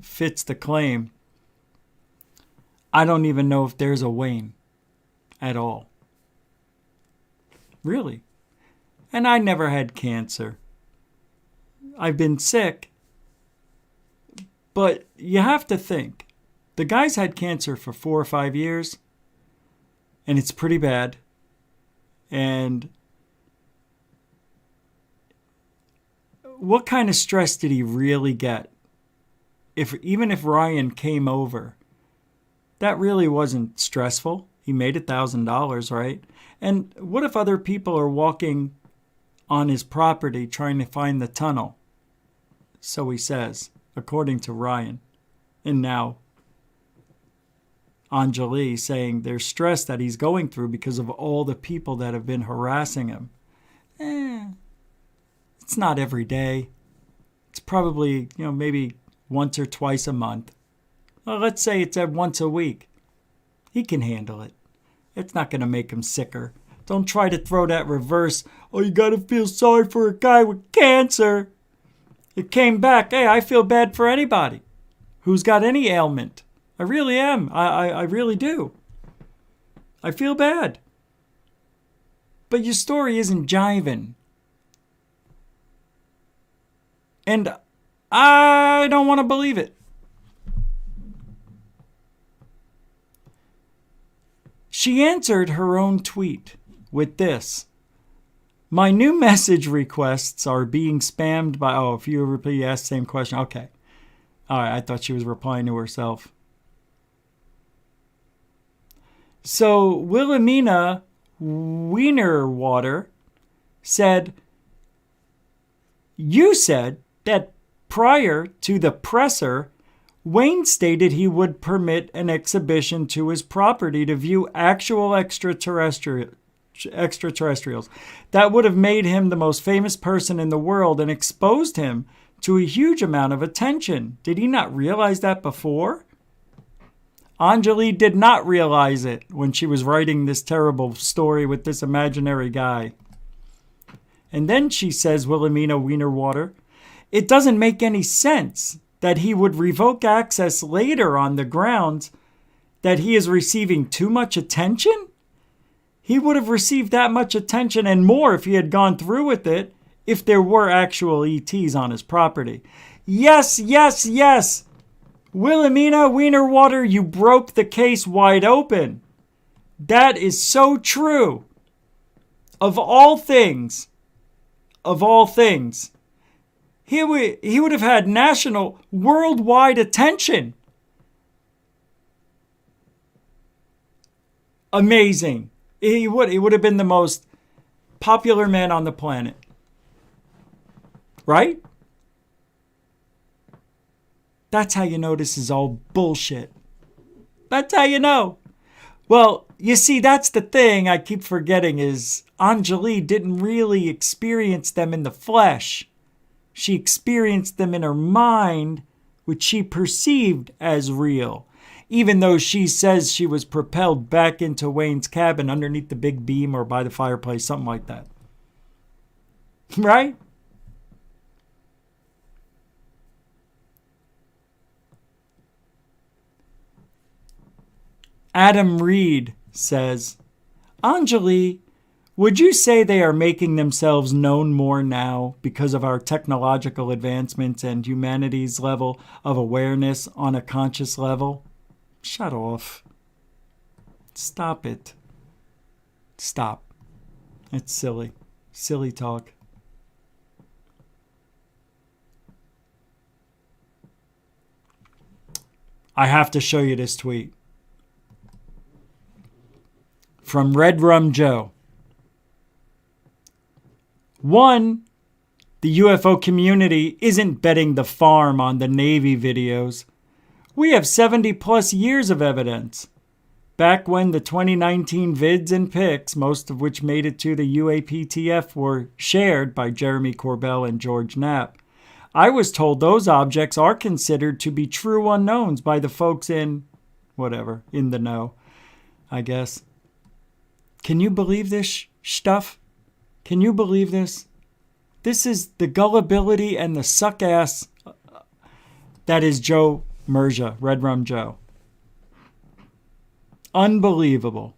fits the claim, I don't even know if there's a Wayne at all. Really. And I never had cancer. I've been sick. But you have to think. The guy's had cancer for 4 or 5 years. and it's pretty bad. And what kind of stress did he really get? Even if Ryan came over, that really wasn't stressful. He made $1,000, right? And what if other people are walking on his property trying to find the tunnel? So he says, according to Ryan. And now Anjali saying there's stress that he's going through because of all the people that have been harassing him. It's not every day. It's probably, maybe once or twice a month. Well, let's say it's once a week. He can handle it. It's not going to make him sicker. Don't try to throw that reverse, oh, you got to feel sorry for a guy with cancer. It came back. Hey, I feel bad for anybody who's got any ailment. I really am. I really do. I feel bad. But your story isn't jiving. And I don't want to believe it. She answered her own tweet with this. My new message requests are being spammed by... Oh, if you repeat, ask the same question. Okay. All right, I thought she was replying to herself. So Wilhelmina Wienerwater said, you said that prior to the presser, Wayne stated he would permit an exhibition to his property to view actual extraterrestrials. That would have made him the most famous person in the world and exposed him to a huge amount of attention. Did he not realize that before? Anjali did not realize it when she was writing this terrible story with this imaginary guy. And then she says, Wilhelmina Wienerwater, it doesn't make any sense that he would revoke access later on the grounds that he is receiving too much attention? He would have received that much attention and more if he had gone through with it, if there were actual ETs on his property. Yes, yes, yes. Wilhelmina Wienerwater, you broke the case wide open. That is so true. Of all things, he would have had national, worldwide attention. Amazing. He would have been the most popular man on the planet. Right? That's how you know this is all bullshit. That's how you know. Well, you see, that's the thing I keep forgetting is Anjali didn't really experience them in the flesh. She experienced them in her mind, which she perceived as real, even though she says she was propelled back into Wayne's cabin underneath the big beam or by the fireplace, something like that. Right? Adam Reed says, Anjali, would you say they are making themselves known more now because of our technological advancements and humanity's level of awareness on a conscious level? Shut off. Stop it. Stop. It's silly. Silly talk. I have to show you this tweet. From Red Rum Joe. 1, the UFO community isn't betting the farm on the Navy videos. We have 70 plus years of evidence. Back when the 2019 vids and pics, most of which made it to the UAPTF, were shared by Jeremy Corbell and George Knapp, I was told those objects are considered to be true unknowns by the folks in, whatever, in the know, I guess. Can you believe this stuff? Can you believe this? This is the gullibility and the suck-ass that is Joe Merja, Red Rum Joe. Unbelievable.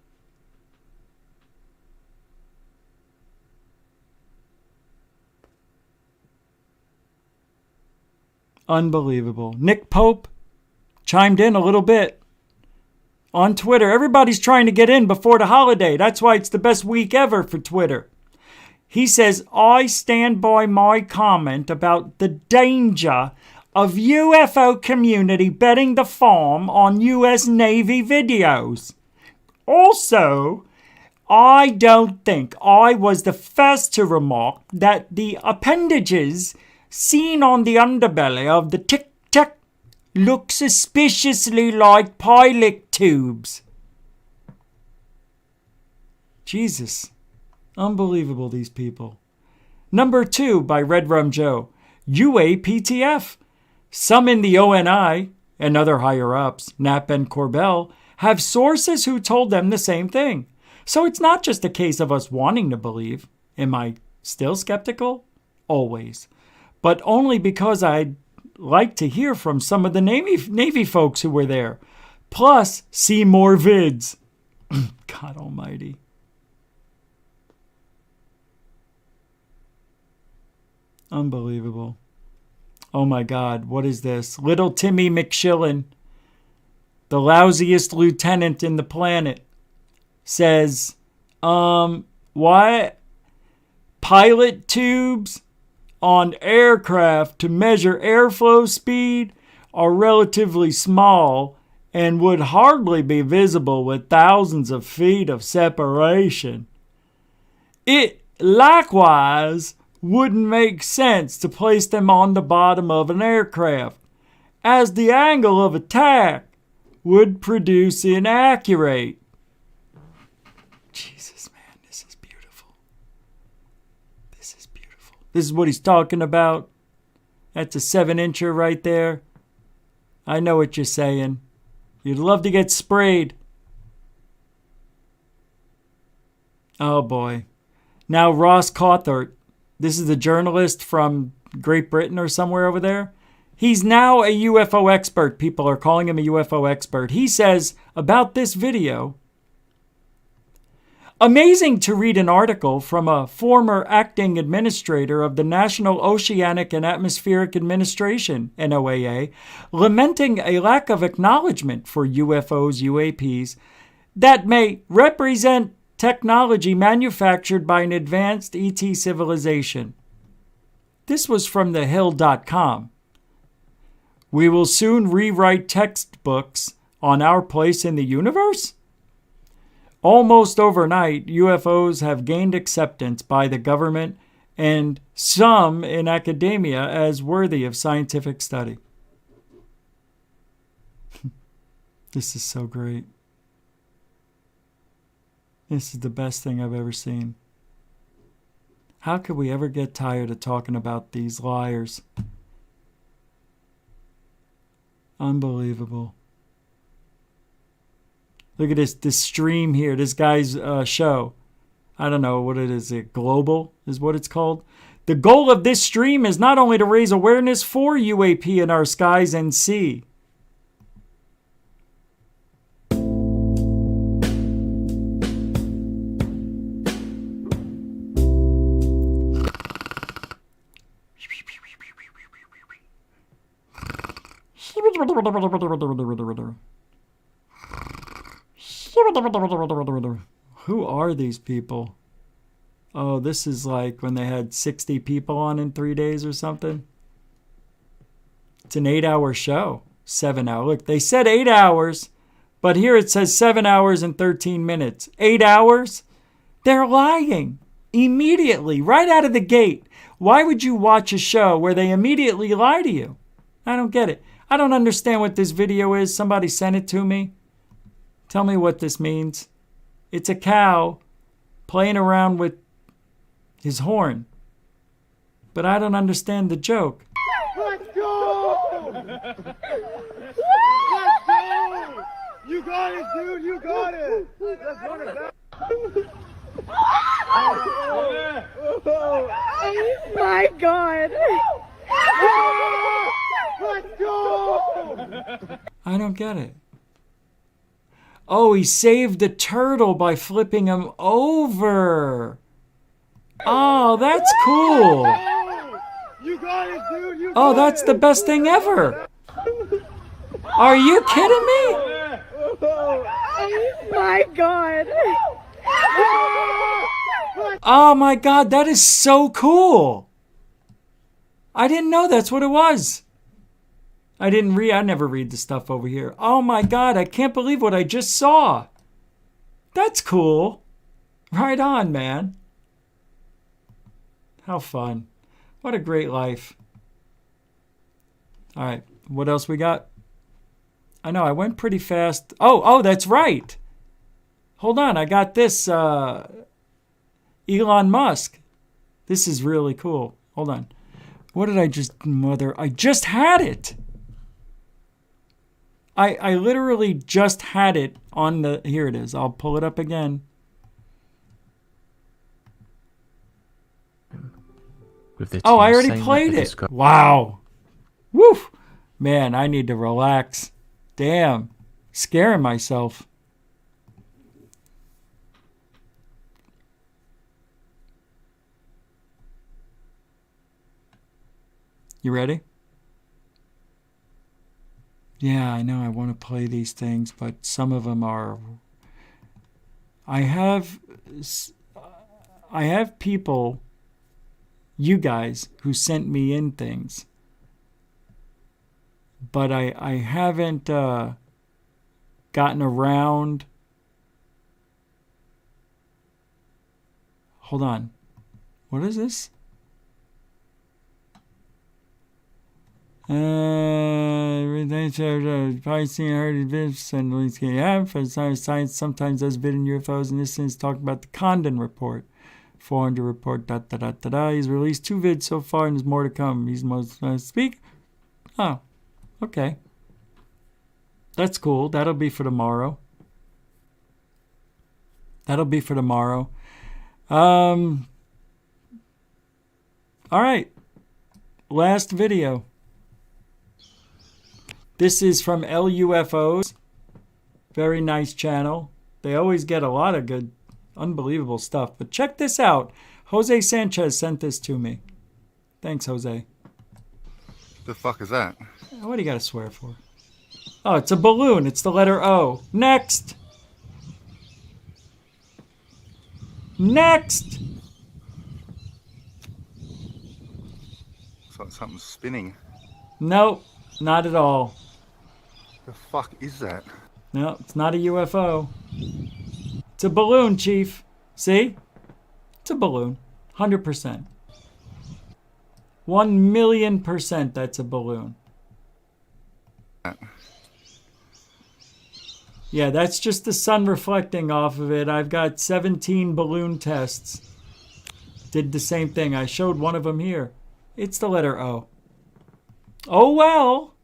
Unbelievable. Nick Pope chimed in a little bit. on Twitter. Everybody's trying to get in before the holiday. That's why it's the best week ever for Twitter. He says, I stand by my comment about the danger of UFO community betting the farm on U.S. Navy videos. Also, I don't think I was the first to remark that the appendages seen on the underbelly of the Tic-Tac look suspiciously like pilot tubes. Jesus. Unbelievable, these people. Number 2 by Red Rum Joe. UAPTF. Some in the ONI and other higher-ups, Knapp and Corbell, have sources who told them the same thing. So it's not just a case of us wanting to believe. Am I still skeptical? Always. But only because I'd like to hear from some of the Navy folks who were there. Plus, see more vids. God almighty. Unbelievable. Oh my God, what is this? Little Timmy McShillen, the lousiest lieutenant in the planet, says, what? Pilot tubes on aircraft to measure airflow speed are relatively small and would hardly be visible with thousands of feet of separation. It likewise wouldn't make sense to place them on the bottom of an aircraft, as the angle of attack would produce inaccurate. Jesus, man, this is beautiful. This is beautiful. This is what he's talking about. That's a 7-incher right there. I know what you're saying. You'd love to get sprayed. Oh boy. Now Ross Cawthorne. This is the journalist from Great Britain or somewhere over there. He's now a UFO expert. People are calling him a UFO expert. He says about this video, amazing to read an article from a former acting administrator of the National Oceanic and Atmospheric Administration, NOAA, lamenting a lack of acknowledgement for UFOs, UAPs, that may represent technology manufactured by an advanced ET civilization. This was from thehill.com. We will soon rewrite textbooks on our place in the universe? Almost overnight, UFOs have gained acceptance by the government and some in academia as worthy of scientific study. This is so great. This is the best thing I've ever seen. How could we ever get tired of talking about these liars? Unbelievable. Look at this stream here, this guy's show. I don't know what it is. Global is what it's called. The goal of this stream is not only to raise awareness for UAP in our skies and sea. Who are these people? Oh, this is like when they had 60 people on in 3 days or something. It's an 8-hour show. 7 hours. Look, they said 8 hours, but here it says 7 hours and 13 minutes. 8 hours? They're lying. Immediately, right out of the gate. Why would you watch a show where they immediately lie to you? I don't get it. I don't understand what this video is. Somebody sent it to me. Tell me what this means. It's a cow playing around with his horn. But I don't understand the joke. Let's go! Let's go! You got it, dude. You got it. Let's run it back. Oh my God. Let's go! I don't get it. Oh, he saved the turtle by flipping him over. Oh, that's cool. You got it, dude. You Oh, that's the best thing ever. Are you kidding me? My God. Oh my God, that is so cool. I didn't know that's what it was. I never read the stuff over here. Oh my God, I can't believe what I just saw. That's cool. Right on, man. How fun. What a great life. All right, what else we got? I know, I went pretty fast. Oh, that's right. Hold on, I got this. Elon Musk. This is really cool. Hold on. What did I just had it. I literally just had it on the, here it is. I'll pull it up again. Oh, I already played it. Wow. Woo. Man, I need to relax. Damn. Scaring myself. You ready? Yeah, I know I want to play these things, but some of them are... I have people, you guys, who sent me in things. But I haven't gotten around... Hold on. What is this? Probably seen heard of this and at least have. Science sometimes does vid in UFOs, and this is talking about the Condon report. 400 report, He's released 2 vids so far, and there's more to come. He's most speak. Oh, okay. That's cool. That'll be for tomorrow. All right. Last video. This is from LUFOs. Very nice channel. They always get a lot of good, unbelievable stuff. But check this out. Jose Sanchez sent this to me. Thanks, Jose. The fuck is that? What do you got to swear for? Oh, it's a balloon. It's the letter O. Next. Next. Something's spinning. Nope, not at all. The fuck is that? No, it's not a UFO. It's a balloon, Chief. See? It's a balloon. 100%. 1,000,000% that's a balloon. Yeah, that's just the sun reflecting off of it. I've got 17 balloon tests. Did the same thing. I showed one of them here. It's the letter O. Oh, well.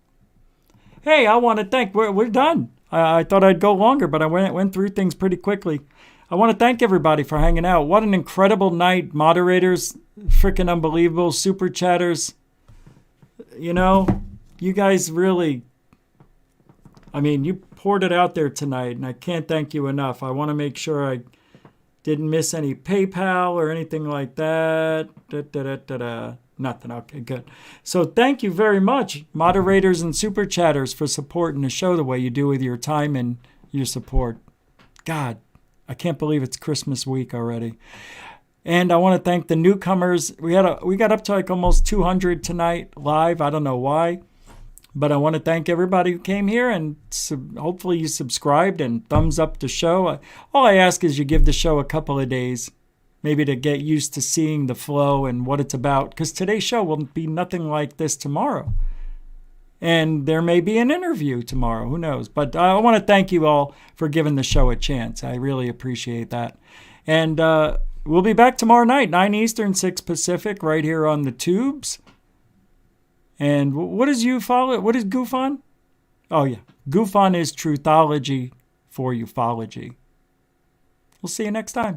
Hey, I want to thank... We're done. I thought I'd go longer, but I went through things pretty quickly. I want to thank everybody for hanging out. What an incredible night. Moderators, freaking unbelievable. Super chatters. You know, you guys really... I mean, you poured it out there tonight, and I can't thank you enough. I want to make sure I didn't miss any PayPal or anything like that. Nothing. Okay, good. So thank you very much, moderators and super chatters, for supporting the show the way you do with your time and your support. God, I can't believe it's Christmas week already. And I want to thank the newcomers. We got up to like almost 200 tonight live. I don't know why. But I want to thank everybody who came here, and hopefully you subscribed and thumbs up the show. All I ask is you give the show a couple of days, maybe to get used to seeing the flow and what it's about, because today's show will be nothing like this tomorrow. And there may be an interview tomorrow, who knows. But I want to thank you all for giving the show a chance. I really appreciate that. And we'll be back tomorrow night, 9 Eastern, 6 Pacific, right here on the tubes. And what is ufology? What is Gufon? Oh, yeah. Gufon is truthology for ufology. We'll see you next time.